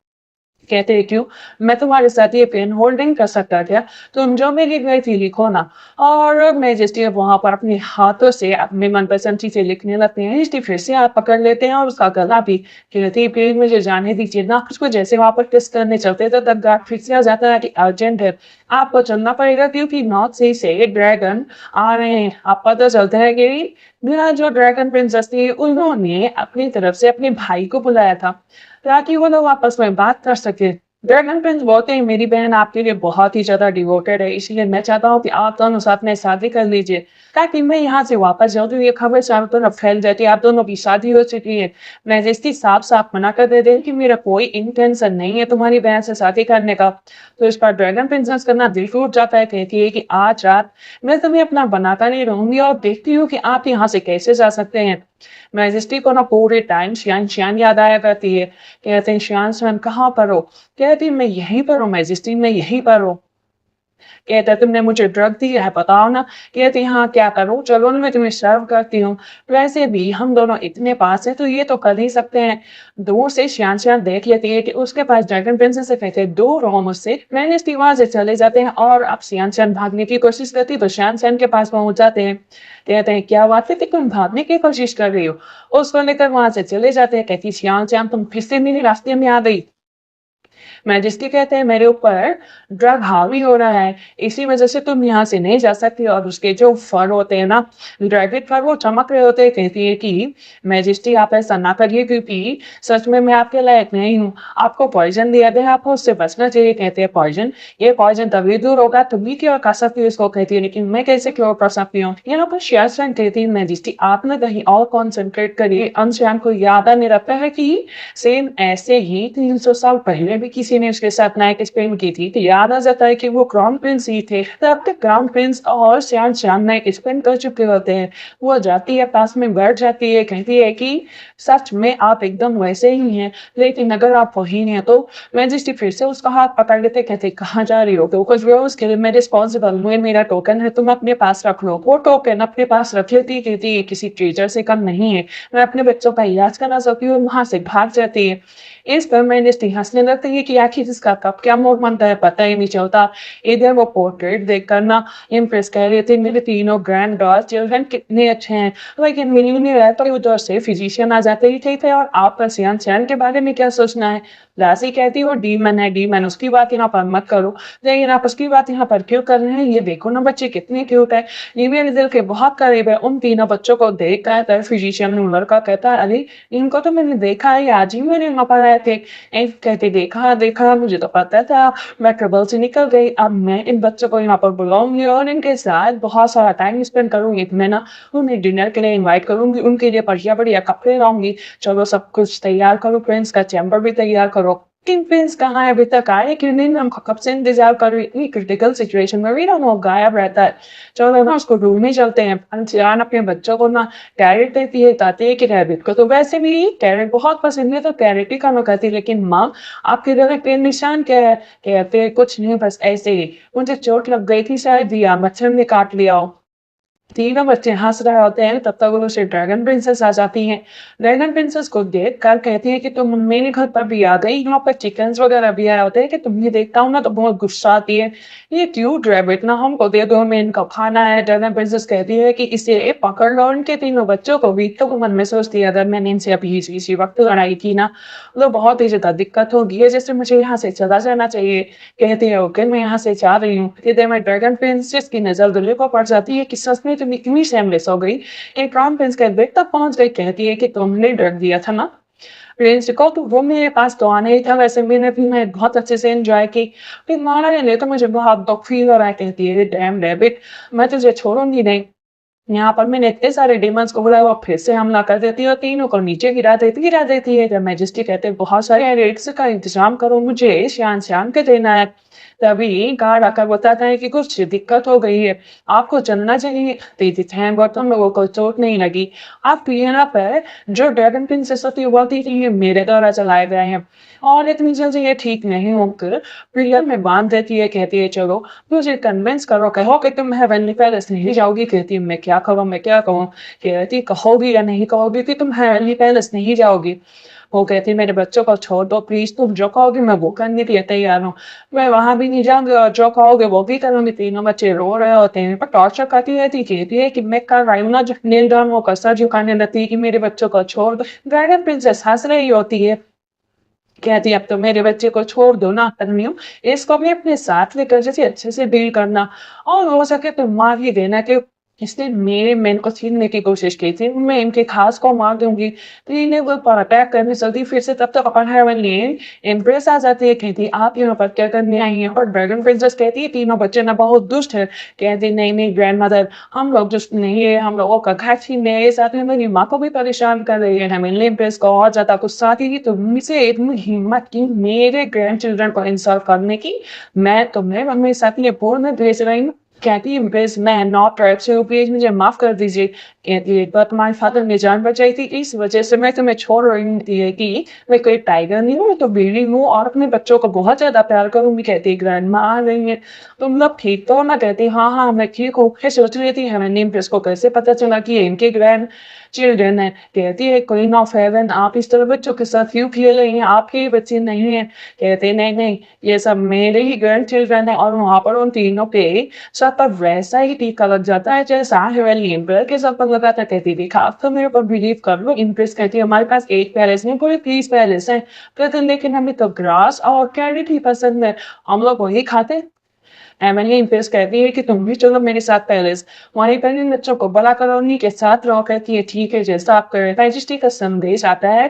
Speaker 1: कहते हैं क्यों? मैं तुम्हारे साथ ये पेन होल्ड नहीं कर सकता क्या? तुम जो मेरी गई थी लिखो ना। और मैजेस्टी वहां पर अपने हाथों से अपनी मनपसंद चीजें लिखने लगते हैं। मैजेस्टी फिर से हाथ पकड़ लेते हैं और उसका गला भी। कहती है प्लीज मुझे जाने दीजिए ना। उसको जैसे वहां पर टेस्ट करने चलते थे तब गार्ड फिर से आ जाता है कि अर्जेंट है, आपको चलना पड़ेगा क्योंकि नॉर्थ से ड्रैगन आ रहे हैं। आप पता चलता है कि मेरा जो ड्रैगन प्रिंसेस थी उन्होंने अपनी तरफ से अपने भाई को बुलाया था ताकि वो लोग आपस में बात कर सके। ड्रैगन प्रिंस बोलते हैं मेरी बहन आपके लिए बहुत ही ज्यादा डिवोटेड है, इसलिए मैं चाहता हूँ कि आप दोनों साथ में शादी कर लीजिए ताकि मैं यहाँ से वापस जाऊँ तो ये खबर चारों तरफ फैल जाती है आप दोनों की शादी हो चुकी है। मैजेस्टी साफ साफ मना कर देते हैं कि मेरा कोई इंटेंशन नहीं है तुम्हारी बहन से शादी करने का। तो इस पर ड्रैगन प्रिंसेस करना दिल टूट जाता है। कहती है कि आज रात मैं तुम्हें अपना बनाता नहीं रहूंगी और देखती हूँ कि आप यहाँ से कैसे जा सकते हैं। मैजेस्टी को ना पूरे टाइम श्यान श्यान याद आया करती है। कहते हैं श्यान श्यान कहाँ पर हो? कहती मैं यहीं पर हूँ मैजेस्टी, मैं यहीं पर हूँ। कहता है तुमने मुझे ड्रग दी है बताओ ना। कहती हाँ क्या करूँ, चलो ना मैं तुम्हें सर्व करती हूँ, वैसे भी हम दोनों इतने पास हैं तो ये तो कर ही सकते हैं। दूर से श्यान श्यान देख लेती है कि उसके पास ड्रैगन प्रिंसेस से कहते हैं दूर रहो मुझसे। मैनेस्टी वहां से चले जाते हैं और अब श्यान श्यान भागने की कोशिश करती है तो श्यान श्यान के पास पहुंच जाते हैं। कहते हैं क्या बात है तुम भागने की कोशिश कर रही हो? उसको लेकर वहां से चले जाते हैं। कहती श्यान श्यान तुम फिर से मेरे रास्ते में आ गई। मैजेस्टी कहते हैं मेरे ऊपर ड्रग हावी हो रहा है, इसी वजह से तुम यहाँ से नहीं जा सकती। और उसके जो फर होते हैं ना ड्रैगन फर वो चमक रहे होते हैं। कहती है कि मैजेस्टी आप ऐसा ना करिए क्योंकि सच में मैं आपके लायक नहीं हूँ, आपको पॉइजन दिया गया, आपको उससे बचना चाहिए। कहते हैं पॉइजन? ये पॉइजन तभी दूर होगा तुम ही क्योर कर सकती हो इसको। कहती है लेकिन मैं कैसे क्योर कर सकती हूँ? यहाँ पर श्यान कहती है मैजेस्टी आप ना कहीं और कॉन्सेंट्रेट करिए। अंशयान को याद आने लगता है कि सेम ऐसे ही 300 साल पहले भी कभी किसी ने उसके साथ नाइट स्पेंड की थी, तो याद आ जाता है कि वो क्राउन प्रिंस ही थे। तो अब तक क्राउन प्रिंस और सियान चान नाइट स्पेंड कर चुके होते हैं। वो जाती है, पास में बैठ जाती है, कहती है कि सच में आप एकदम वैसे ही हैं, लेकिन अगर आप वही हैं तो मैजेस्टी फिर से उसका हाथ पकड़ लेते, कहते कहाँ जा रही हो? तो कुछ रोज के लिए मैं रिस्पॉन्सिबल हूँ, ये मेरा टोकन है, तुम अपने पास रख लो। वो टोकन अपने पास रख लेती, कहती ये किसी ट्रेजर से कम नहीं है, मैं अपने बच्चों का इलाज करा सकती हूँ, वहां से भाग जाती है। इस पर मैजेस्टी हंसने लगती है कि आखिर इसका कब क्या मूड बनता है पता ही नहीं चलता। इधर वो पोर्ट्रेट देख कर ना इम्प्रेस कह रही थी, मेरे तीनों ग्रैंड डॉटर चिल्ड्रन कितने अच्छे हैं, लेकिन मिनी रहकर उधर से फिजिशियन आ जाते ही थे और आप पर सियान चैन के बारे में क्या सोचना है? लासी कहती वो डीमन है, डीमन, उसकी बात यहाँ पर मत करो। लेकिन आप उसकी बात यहाँ पर क्यों कर रहे हैं? ये देखो ना बच्चे कितने क्यूट है, ये मेरे दिल के बहुत करीब है। उन तीनों बच्चों को देख कर फिजिशियन लड़का कहता है, अरे इनको तो मैंने देखा है, आज ही मेरे यहाँ पर आए थे। कहते देखा देखा, मुझे तो पता था, मैं ट्रबल से निकल गई। अब मैं इन बच्चों को यहाँ पर बुलाऊंगी और इनके साथ बहुत सारा टाइम स्पेंड करूंगी। मैं ना उन्हें डिनर के लिए इनवाइट करूंगी, उनके लिए बढ़िया बढ़िया कपड़े लाऊंगी। चलो सब कुछ तैयार करो, प्रिंस का चैम्बर भी तैयार करो। लेकिन प्रिंस कहाँ है? अभी तक आए क्यों नहीं? हम कब से इंतजार कर रही, इतनी क्रिटिकल सिचुएशन में भी ना वो गायब रहता है। चलो ना उसको ढूंढ में चलते हैं। अनजान अपने बच्चों को ना कैरेट देती है, ताती है कि रैबिट को तो वैसे भी कैरेट बहुत पसंद है, तो कैरेट ही खाना कहती है। लेकिन माँ आपके गले पे निशान क्या है? कहते हैं कुछ नहीं, बस ऐसे ही मुझे चोट लग गई थी शायद, या मच्छर ने काट लिया हो। तीनों बच्चे हंस रहे होते हैं, तब तक उसे ड्रैगन प्रिंसेस आ जाती हैं। ड्रैगन प्रिंसेस को देख कर कहती है कि तुम मेरे घर पर भी आ गई, यहाँ पर चिकन्स वगैरह भी आए होते हैं कि तुम्हें देखता हूँ ना तो बहुत गुस्सा आती है। ये क्यूट रैबिट ना हमको दे दो, हमें इनका खाना है। ड्रैगन प्रिंसेस कहती है कि इसे पकड़ लो। उनके तीनों बच्चों को भी तो मन में सोचती है, अगर मैंने इनसे अभी इसी वक्त लड़ाई की ना तो बहुत ही ज्यादा दिक्कत होगी, है जैसे मुझे यहाँ से चला जाना चाहिए। कहती है ओके, मैं यहाँ से जा रही हूँ। इधर में ड्रैगन प्रिंसेस की नजर दुल्हे को पड़ जाती है कि सच में तुम इतनी सेमलेस हो गई। एक क्राउन प्रिंस के बेड तक पहुंच गई, कहती है कि तुमने डर दिया था ना प्रिंस को, तो वो मेरे पास तो आना ही था। वैसे मैंने भी मैं बहुत अच्छे से एंजॉय की, फिर मारा ने तो मुझे बहुत दुख फील हो रहा है। कहती है डैम रैबिट, मैं तुझे छोड़ूंगी नहीं। यहाँ पर मैंने इतने सारे डिमंस को बुलाया, वो फिर से हमला कर देती है और तीनों को नीचे गिरा देती है। जब मैजेस्टी कहते हैं बहुत सारे रेट्स का इंतजाम करो, मुझे शान शान के देना है। तभी गार्ड आकर बताता है कि कुछ दिक्कत हो गई है, आपको चलना चाहिए। तेजी थैंक गॉड तुम लोगों को चोट नहीं लगी। आप यहाँ पर जो ड्रैगन प्रिंसेस होती है बोलती थी ये मेरे द्वारा चलाए गए हैं और इतनी जल्दी ये ठीक नहीं होकर प्रिया में बांध देती है। कहती है चलो मुझे कन्विंस करो, कहो कि तुम हेवनली पैलेस नहीं जाओगी। कहती है मैं क्या कहूँ? कहती कहोगी या नहीं कहोगी कि तुम हेवनली पैलेस नहीं जाओगी? वो कहती है मेरे बच्चों को छोड़ दो प्लीज, तुम जो कहोगे मैं वो करने के लिए तैयार हूँ। मैं वहां भी नहीं जाऊंगी और जो कहोगे वो भी करूंगी। तीनों बच्चे रो रहे होते हैं पर टॉर्चर करती रहती, कहती है कि मैं कर रही हूँ ना। जो नील डाउन होकर सर झुकाने लगती है कि मेरे बच्चों को छोड़ दो। ड्रैगन प्रिंसेस हंस रही होती है, कहती अब तो मेरे बच्चे को छोड़ दो ना तन्मयू, इसको भी अपने साथ लेकर जैसे अच्छे से डील करना, और हो सके तो मार ही देना कि इसने मेरे मैन को छीनने की कोशिश की थी, मैं इनके खास को मार दूंगी। तो इन्हें वो पर अटैक करने चलती, फिर से तब तक अपन हेवनली इम्प्रेस आ जाती है। कहती आप यहाँ पर क्या करने आई हैं? और ड्रैगन प्रिंसेस कहती है तीनों बच्चे ना बहुत दुष्ट है। कहती नहीं नहीं ग्रैंड मदर, हम लोग दुष्ट नहीं है, हम लोगों का घर छीनने है, साथ में मेरी माँ को भी परेशान कर रही है। हेवनली इम्प्रेस को और ज्यादा गुस्सा आती है, तुमसे इतनी हिम्मत की मेरे ग्रैंड चिल्ड्रन को इंसल्ट करने की, मैं तुम्हें मम्मी साथ में बोल में भेज रही हूँ। कहती है बेस मैं नॉट राइट से प्लीज मुझे माफ कर दीजिए। कहती है पर तुम्हारे फादर ने जान बचाई थी, इस वजह से मैं तुम्हें छोड़ रही थी कि मैं कोई टाइगर नहीं हूँ, मैं तो बिल्ली हूँ और अपने बच्चों को बहुत ज्यादा प्यार करूंगी। कहती है ग्रैंड माँ आ रही है, तुम लोग ठीक तो ना? कहती हाँ हाँ मैं ठीक हूँ। फिर सोच रही थी हमें नेम को कैसे पता चला कि ये इनके ग्रैंड चिल्ड्रन है। कहती है क्वीन ऑफ हेवन आप इस तरह बच्चों के साथ क्यों खेल रही हैं, आपके बच्चे नहीं है। कहते नहीं नहीं ये सब मेरे ही ग्रैंड चिल्ड्रन है। और वहां पर उन तीनों पे सब पर वैसा ही टीका लग जाता है जैसा हेवनली एम्परर के सब पर लगा था। कहती देखा अब तो मेरे ऊपर बिलीव कर लो। इम्प्रेस कहती है हमारे पास एक पैलेस नहीं पूरे 30 पैलेस है। कहते लेकिन हमें तो ग्रास और कैरेट ही पसंद है, हम लोग वही खाते। एमिली इम्प्रेस कहती है कि तुम भी चलो मेरे साथ पैलेस, वहीं पर इन बच्चों को बड़ा कॉलोनी के साथ रहो। कहती है ठीक है जैसा आप करें। मैजेस्टी का संदेश आता है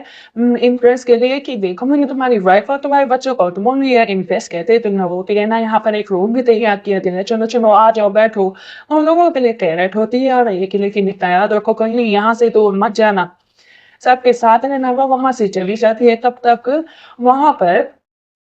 Speaker 1: इम्प्रेस के लिए कि देखो मैंने तुम्हारी वाइफ और तुम्हारे बच्चों को तुम लिया। इम्प्रेस कहते हैं तुम रोटी लेना, यहाँ पर एक रूम भी तैयार किया है, चलो चलो आ जाओ बैठो। उन लोगों के लिए कैरेट होती है और ये के लिए कि तैयार रखो कहीं यहाँ से दूर मत जाना। सबके साथ रहना, वो वहां से चली जाती है। तब तक वहां पर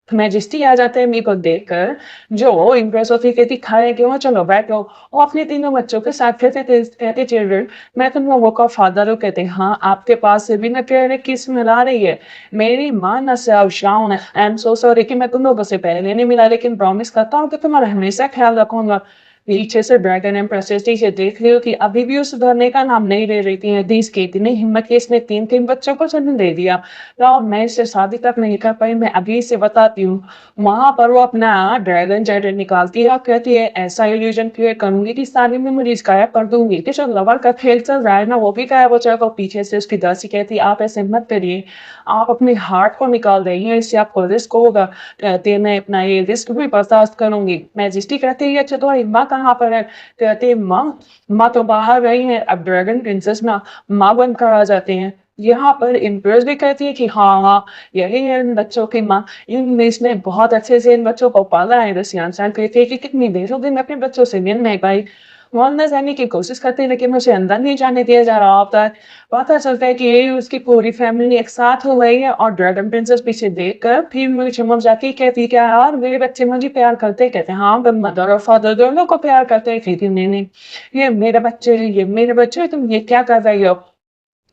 Speaker 1: मैजेस्टी आ जाते हैं मेरे को देखकर, जो इम्प्रेस होती कहती खड़े क्यों चलो बैठो। वो अपने तीनों बच्चों के साथ कहते चिल्ड्रन मैं तुम लोगों का फादर हूँ। कहते हाँ आपके पास से भी ना कह रहे किस मिला रही है मेरी माँ न से shown I am so sorry कि मैं तुम लोगों से पहले नहीं मिला लेकिन प्रॉमिस करता हूँ कि तुम्हारा हमेशा ख्याल रखूंगा। पीछे से ड्रैगन एम्प्रेस से देख रही हो कि अभी भी उस सुधरने का नाम नहीं ले रही थी। हदीस की इतनी हिम्मत की इसने तीन तीन बच्चों को जन्म दे दिया। तो मैं इससे शादी तक नहीं कर पाई। मैं अभी इसे बताती हूँ। वहां पर वो अपना ड्रैगन जेट निकालती है और कहती है ऐसा इल्यूजन क्रिएट करूंगी कि सारी मेमोरीज गायब कर दूंगी कि जो लवर का खेल चल रहा है ना वो भी गायब हो जाएगा। पीछे से उसकी दासी कहती है आप ऐसे मत करिए, आप अपने हार्ट को निकाल देंगे, इससे आपको रिस्क होगा। कहते हैं मैं अपना ये रिस्क भी बर्दाश्त करूंगी। मैजेस्टी कहती है अच्छा तुम्हारी माँ कहाँ पर है। कहते हैं माँ, माँ तो बाहर गई है। अब ड्रैगन प्रिंसेस ना माँ बनकर आ जाते हैं। यहाँ पर इम्प्रेस भी कहती है कि हाँ हाँ यही है इन बच्चों की माँ। इन इसने बहुत अच्छे से इन बच्चों को पाला है। रसियान सान कहती है कि कितनी देर दिन अपने बच्चों से मिल नहीं पाई। वो अंदर जाने की कोशिश करते हैं लेकिन मुझे अंदर नहीं जाने दिया जा रहा होता है। पता चलता है कि ये उसकी पूरी फैमिली एक साथ हो गई है और ड्रैगन प्रिंसेस पीछे देखकर फिर मुझे चमक जाती है। कहती है क्या यार मेरे बच्चे मुझे प्यार करते हैं। कहते हैं हाँ मदर और फादर दोनों को प्यार करते हैं। कहती नहीं नहीं ये मेरे बच्चे हैं, ये मेरे बच्चे हैं, तुम ये क्या कर रही हो।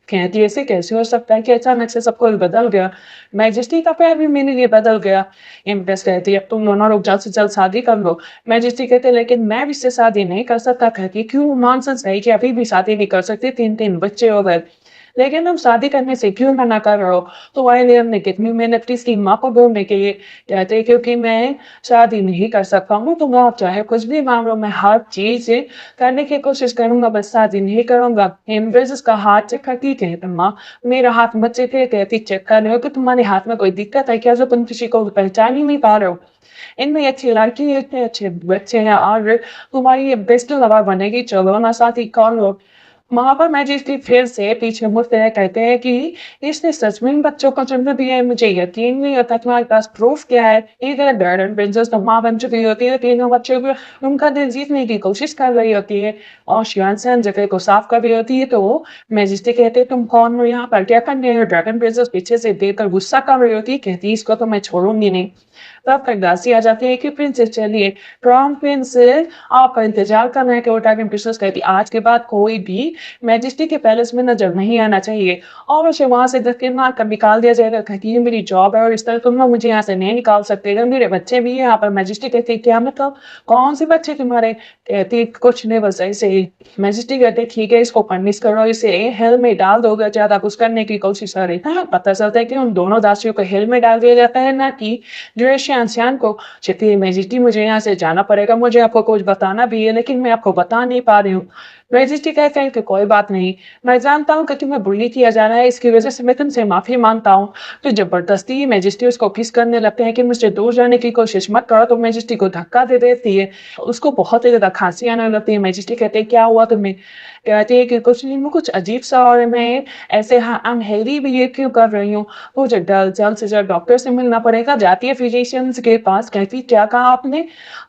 Speaker 1: कहती है ऐसे कैसे हो सकता है कि अचानक से सब कुछ बदल गया। मैजेस्टी का प्यार भी मेरे लिए बदल गया। इम्प्रेस कहती है अब तुम दोनों लोग जल्द से जल्द शादी कर लो। मैजेस्टी कहते हैं लेकिन मैं इससे शादी नहीं कर सकता। कहती है क्यों नॉनसेंस है कि अभी भी शादी नहीं कर सकती, तीन तीन बच्चे हो गए। लेकिन तुम शादी करने से क्यों मना कर रहे हो। तो वाइले हमने कितनी मेहनत की इसकी माँ को ढूंढने के लिए। कहते हैं क्योंकि मैं शादी नहीं कर सकता हूँ तुम आप चाहे कुछ भी मांगो मैं हर चीज करने की कोशिश करूंगा बस शादी नहीं करूंगा। एम्ब्रेस उसका हाथ चेक करती कहते माँ मेरा हाथ मत चेक कहती चेक कर रहे हो कि तुम्हारे हाथ में कोई दिक्कत है क्या जो तुम किसी को पहचान ही नहीं पा रहे हो। इनमें अच्छी लड़की है, इतने अच्छे बच्चे हैं और तुम्हारी ये बेस्ट लवर बनेगी चलो ना साथी कौन लोग। वहां पर मैजिस्ट्रेट फिर से पीछे मुड़ते हैं कहते हैं कि इसने सच में इन बच्चों को जन्म दिया है, मुझे यकीन नहीं होता। तुम्हारे पास प्रूफ क्या है। इधर गार्डन प्रिंसेस तो माँ बन चुकी होती है, तीनों बच्चों को उनका दिल जीतने की कोशिश कर रही होती है और शियान जगह को साफ कर रही होती है। तो मैजिस्ट्रेट कहते हैं तुम कौन हो यहाँ पर क्या करने हो। ड्रैगन प्रिंसेस पीछे से देखकर गुस्सा कर रही होती है, कहती है इसको तो मैं छोड़ूंगी नहीं। तब तक दासी आ जाती है कि प्रिंसेस चलिए क्राउन प्रिंस आपका इंतजार कर रहे हैं। कि वो ड्रैगन प्रिंसेस कहती आज के बाद कोई भी मैजेस्टी के पैलेस में नजर नहीं आना चाहिए और उसे वहां से धक्के मार कर निकाल दिया जाएगा। कहती ये मेरी जॉब है और इस तरह तुम लोग मुझे यहाँ से नहीं निकाल सकते। मेरे बच्चे भी है यहाँ पर। मैजेस्टी कहती है क्या मतलब कौन से बच्चे तुम्हारे। कहती कुछ नहीं बस ऐसे ही। मैजेस्टी कहते ठीक है इसको पनिश करो, इसे हेल में डाल दोगे। ज्यादा कुछ करने की कोशिश कर रही था। पता चलता है कि उन दोनों दासियों को हेल में डाल दिया जाता है ना कि जो श्यान को। कहती मैजेस्टी मुझे यहाँ से जाना पड़ेगा, मुझे आपको कुछ बताना भी है लेकिन मैं आपको बता नहीं पा रही हूँ। मैजेस्टी कहते हैं कि कोई बात नहीं, मैं जानता हूँ कि तुम्हें बुली किया जा रहा है इसकी वजह से मैं तुमसे माफी मांगता हूँ। तो जबरदस्ती मैजेस्टी उसको किस करने लगते हैं कि मुझसे दूर जाने की कोशिश मत करो। तो मैजेस्टी को धक्का दे देती है, उसको बहुत ही ज्यादा खांसी आने लगती है। मैजेस्टी कहते हैं क्या हुआ तुम्हें। कहती है कि कुछ नहीं, मैं कुछ अजीब सा और मैं ऐसे हाँ अनहेल्दी बिहेव क्यों कर रही हूँ। मुझे जल्द से जल्द डॉक्टर से मिलना पड़ेगा। जाती है फिजिशियंस के पास। कहती क्या कहा आपने।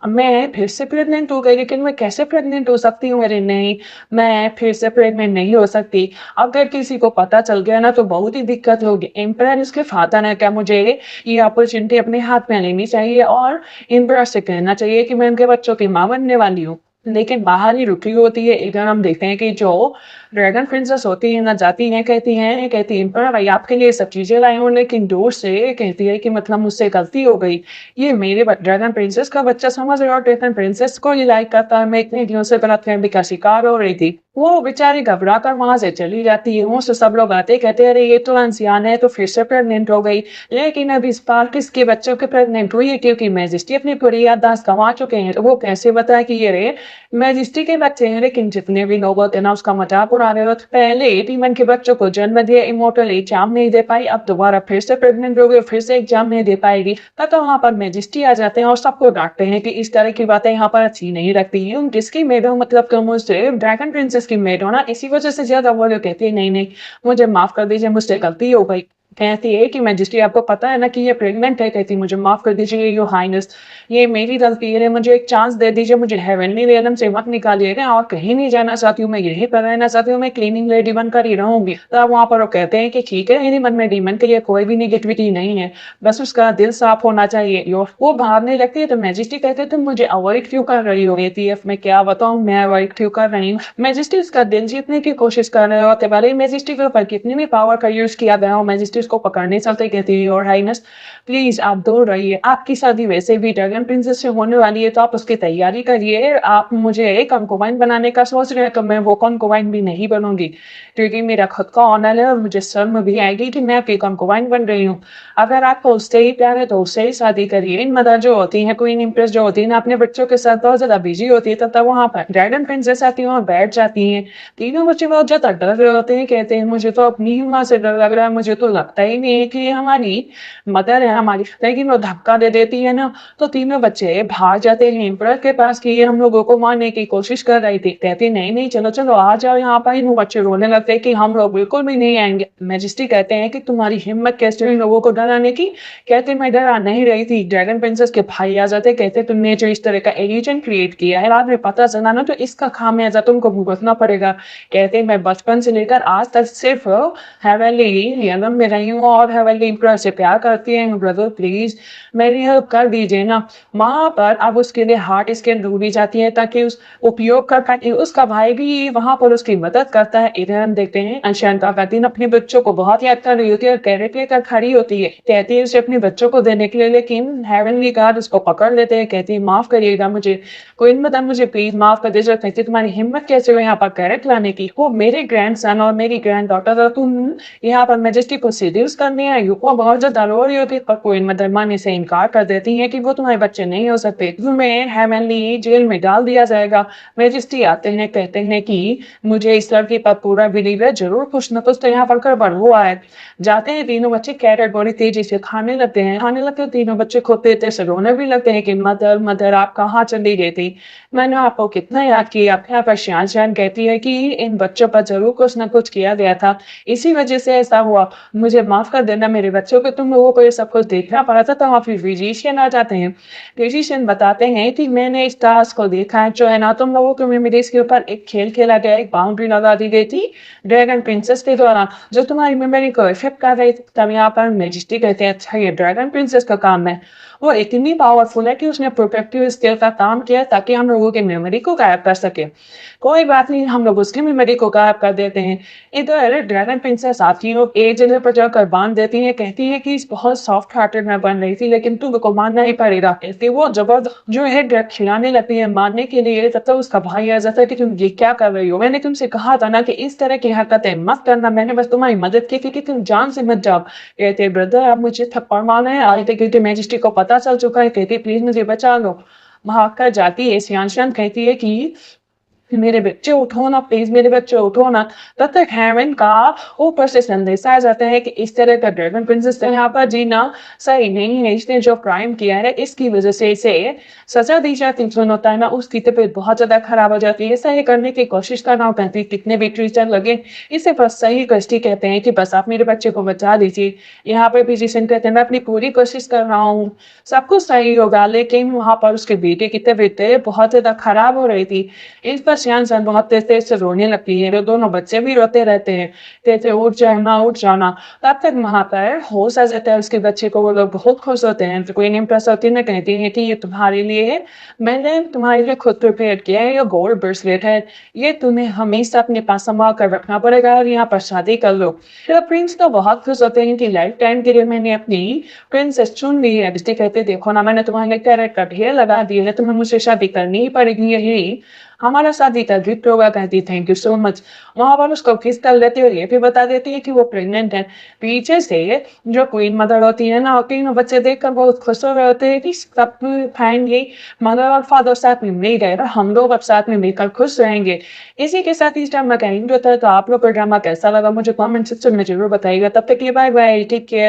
Speaker 1: मैं फिर से प्रेग्नेंट हो गई लेकिन मैं कैसे प्रेग्नेंट हो सकती हूँ। अरे नहीं मैं फिर से प्रेग्नेंट नहीं हो सकती। अगर किसी को पता चल गया ना तो बहुत ही दिक्कत होगी। एम्पायर इसके फादर ने क्या मुझे ये अपॉर्चुनिटी अपने हाथ में लेनी चाहिए और एम्पायर से कहना चाहिए कि मैं उनके बच्चों की माँ बनने वाली हूँ। लेकिन बाहर ही रुकी होती है। इधर हम देखते हैं कि जो ड्रैगन प्रिंसेस होती है ना जाती है कहती है पर भाई आपके लिए सब चीजें लाई हूँ लेकिन दूर से कहती है कि मतलब मुझसे गलती हो गई। ये मेरे ड्रैगन प्रिंसेस का बच्चा समझ रहे हो। ड्रैगन प्रिंसेस को ये लाइक करता है। मैं इतने दिनों से गलतफहमी का शिकार हो रही थी। वो बेचारी घबरा कर वहां से चली जाती है। वहां से सब लोग आते कहते अरे ये तो अनसियान है तो फिर से प्रेग्नेंट हो गई। लेकिन अब इस बार किसके बच्चों के प्रेग्नेंट हुई है क्योंकि मैजेस्टी अपनी पूरी याददाश्त गंवा चुके हैं। तो वो कैसे बताए कि ये रे मैजेस्टी के बच्चे हैं। लेकिन जितने भी लोग होते ना उसका मजाक उड़ा रहे होते। पहले टीमन के बच्चों को जन्म दिया, इमोर्टल एग्जाम नहीं दे पाई, अब दोबारा फिर से प्रेग्नेंट हो गई, फिर से एग्जाम नहीं दे पाएगी। तो वहां पर मैजेस्टी आ जाते हैं और सबको डांटते हैं कि इस तरह की बातें यहाँ पर अच्छी नहीं लगती है। जिसकी मेड हो मतलब तुम मुझसे ड्रैगन प्रिंसेस की मेड हो ना, इसी वजह से ज्यादा वो लोग कहती है नहीं नहीं मुझे माफ कर दीजिए मुझसे गलती हो गई। कहती है कि मैजेस्टी आपको पता है ना कि ये प्रेग्नेंट है? कहती मुझे माफ़ कर दीजिए योर हाइनेस, ये मेरी गलती है, मुझे एक चांस दे दीजिए, मुझे हेवनली रियलम से मत निकालिएगा और कहीं नहीं जाना चाहती हूँ, मैं यहीं पर रहना चाहती हूँ, मैं क्लीनिंग लेडी बनकर ही रहूँगी। तब वहाँ पर वो कहते हैं कि ठीक है, मेरे मन में डीमन के लिए कोई भी नेगेटिविटी नहीं है, बस उसका दिल साफ होना चाहिए। यो वो भागने लगती है तो मैजेस्टी कहते हैं तुम मुझे अवॉइड क्यों कर रही हो? कहती है मैं क्या बताऊँ, मैं अवॉइड क्यों कर रही हूँ? मैजेस्टी उसका दिल जीतने की कोशिश कर रहे होते, भले ही मैजेस्टी के ऊपर कितनी भी पावर का यूज़ किया गया हो, मैजेस्टी उसको पकड़ने चलते कहती है योर हाइनेस प्लीज़ आप दूर रहिए, आपकी शादी वैसे भी ड्रैगन प्रिंसेस से होने वाली है तो आप उसकी तैयारी करिए। आप मुझे कंकुबाइन बनाने का सोच रहे हैं तो मैं वो कंकुबाइन भी नहीं बनूँगी, क्योंकि मेरा खुद का ऑनर है और मुझे शर्म भी आएगी कि मैं आपकी कंकुबाइन बन रही हूँ। अगर आपको उससे ही प्यार है तो उससे ही शादी करिए। इन मदर जो होती हैं, क्वीन इम्प्रेस जो होती है ना, अपने बच्चों के साथ बहुत ज़्यादा बिज़ी होती है, तब वहाँ पर ड्रैगन प्रिंसेस आती है और बैठ जाती हैं। तीनों बच्चे बहुत ज़्यादा डर रहे होते हैं, कहते हैं मुझे तो अपनी ही माँ से डर लग रहा है, मुझे तो लगता ही नहीं है कि ये हमारी मदर है, हमारी, लेकिन वो धक्का दे देती है ना, तो तीनों बच्चे भाग जाते हैं एम्परर के पास कि ये हम लोगों को मारने की कोशिश कर रही थी। कहती नहीं, नहीं, चलो, चलो आ जाओ यहाँ पर। वो बच्चे रोने लगते हैं कि हम लोग बिल्कुल भी नहीं आएँगे। मैजेस्टी कहते हैं कि तुम्हारी हिम्मत कैसे हुई लोगों को डराने की? कहते मैं डरा नहीं रही थी। ड्रैगन प्रिंसेस के भाई आ जाते, कहते तुमने जो इस तरह का एलिजन क्रिएट किया है, बाद में पता चला ना तो इसका खामियाजा तुमको भुगतना पड़ेगा। कहते मैं बचपन से लेकर आज तक सिर्फ हेवनली रियलम में रही हूँ और हेवनली एम्परर से प्यार करती हैं। ब्रदर प्लीज मेरी हेल्प कर दीजिए ना। वहाँ पर अब उसके लिए हार्ट स्कैन ढूंढी जाती है ताकि उस उपयोग कर पाए। उसका भाई भी वहाँ पर उसकी मदद करता है। इधर हम देखते हैं अंशांका खातून अपने बच्चों को बहुत याद कर रही होती है और कैरेट लेकर खड़ी होती है, कहती है उसे अपने बच्चों को देने के लिए, लेकिन हेवनली गार्ड उसको पकड़ लेते हैं। कहती है माफ करिएगा मुझे, कोई मदद मुझे प्लीज माफ कर दीजिए। कहती तुम्हारी हिम्मत कैसे हुई यहाँ पर कैरेट लाने की? वो मेरे ग्रैंडसन और मेरी ग्रैंड डॉटर और तुम यहाँ पर मैजेस्टी को सीड्यूस करने आई हो। वो बहुत ज्यादा रो रही होती है पर कोई मदर माने से इनकार कर देती है कि वो तुम्हारे बच्चे नहीं हो सकते, तुम्हें हेवनली जेल में डाल दिया जाएगा। मैजेस्टी आते हैं, कहते हैं कि मुझे इस लड़की पर पूरा बिलीव है, जरूर कुछ न कुछ तो यहाँ पर गड़बड़ हुआ है। जाते हैं तीनों बच्चे कैरेट बड़ी तेजी से खाने लगते हैं, तीनों बच्चे खुद तेज से रोने भी लगते हैं कि मदर मदर आप कहाँ चली गई थी, मैंने आपको कितना याद किया। यहाँ पर शान शान कहती है कि इन बच्चों पर जरूर कुछ न कुछ किया गया था, इसी वजह से ऐसा हुआ, मुझे माफ कर देना मेरे बच्चों को, तुम लोगों को ये सब कुछ देखना पड़ा था। तो वहाँ फिर फिजिशियन आ जाते हैं। फिजिशियन बताते हैं कि मैंने इस टास्क को देखा है, जो है ना तुम लोगों के मेमोरीज के ऊपर एक खेल खेला गया, एक बाउंड्री लगा दी गई थी ड्रैगन प्रिंसेस के द्वारा, जो तुम्हारी मेमोरी को इफेक्ट कर रही थी। तब यहाँ पर मैजेस्टी कहते हैं अच्छा ये ड्रैगन प्रिंसेस का काम है, वो इतनी पावरफुल है कि उसने प्रोटेक्टिव स्किल का काम किया ताकि हम लोगों की मेमोरी को गायब कर सके। कोई बात नहीं, हम लोग उसकी मेमोरी को गायब कर देते हैं। इधर ड्रैगन प्रिंसेस आती है, एक जगह पर जाकर बांध देती है, कहती है कि बहुत सॉफ्ट हार्टेड मैं बन रही थी लेकिन तुमको मानना ही पड़ेगा। कहती वो जबरदस्त जो है ड्रग खिलाने लगती है मारने के लिए। तब तक उसका भाई आ जाता है कि तुम ये क्या कर रही हो, मैंने तुमसे कहा था ना कि इस तरह की हरकतें मत करना, मैंने बस तुम्हारी मदद की थी कि तुम जान से मत जाओ। कहते ब्रदर आप मुझे थप्पड़ मारना है, आगे क्योंकि मैजेस्टी को पता चल चुका है। कहती प्लीज मुझे बचा लो। भाग कर जाती है। सियानशान कहती है कि मेरे बच्चे उठो ना प्लीज, मेरे बच्चे उठो ना। तब तक हेवन का ऊपर से संदेश आ जाता है कि इस तरह का ड्रैगन प्रिंसेस से यहाँ पर जीना सही नहीं है, इसने जो क्राइम किया है इसकी वजह से इसे सजा दी जाती है। होता है ना उसकी तबीयत बहुत ज्यादा खराब हो जाती है, सही करने की कोशिश कर रहा हूँ, कहती कितने भी टीचर लगे इसे बस सही कष्टी कहते हैं कि बस आप मेरे बच्चे को बचा दीजिए। यहाँ पर फिजिशियन कहते हैं मैं अपनी पूरी कोशिश कर रहा हूँ, सब कुछ सही होगा, लेकिन वहाँ पर उसके बेटे की तबीयत बहुत ज्यादा खराब हो रही थी। इस पर सियान बहुत तेज तेज से रोने लगती है, दोनों बच्चे भी रोते रहते हैं, कहते उठ जाना उठ जाना। तब तक वहां पर होश आ जाता है उसके बच्चे को, वो लोग बहुत खुश होते हैं। तो क्वीन इम्प्रेस होती है, कहती है कि ये तुम्हारे लिए है, मैंने तुम्हारे लिए खुद प्रिपेयर किया है, ये गोल्ड ब्रेसलेट है, ये तुम्हें हमेशा अपने पास संभाल कर रखना पड़ेगा और यहाँ पर शादी कर लो। तो प्रिंस तो बहुत खुश होते हैं कि लाइफ टाइम के लिए मैंने अपनी प्रिंसेस चुन ली है। इसलिए कहते देखो ना मैंने तुम्हारे कैरेट का ढेर लगा दिया है, तुम्हें मुझसे शादी करनी ही पड़ेगी, यही हमारा शादी का गिफ्ट होगा। कहती थैंक यू सो मच। वहां पर उसको किस कर लेती है और ये भी बता देती है कि वो प्रेग्नेंट है। पीछे से जो क्वीन मदर होती है ना, तीनों बच्चे देखकर बहुत खुश हो रहे होते हैं कि सब फाइनली मदर और फादर साथ में मिल गए, हम लोग अब साथ में मिलकर खुश रहेंगे। इसी के साथ इस ड्रामा का एंड होता है। तो आप लोग को ड्रामा कैसा लगा मुझे कमेंट सेक्शन में जरूर बताइएगा। तब तक के लिए बाय बाय, टेक केयर।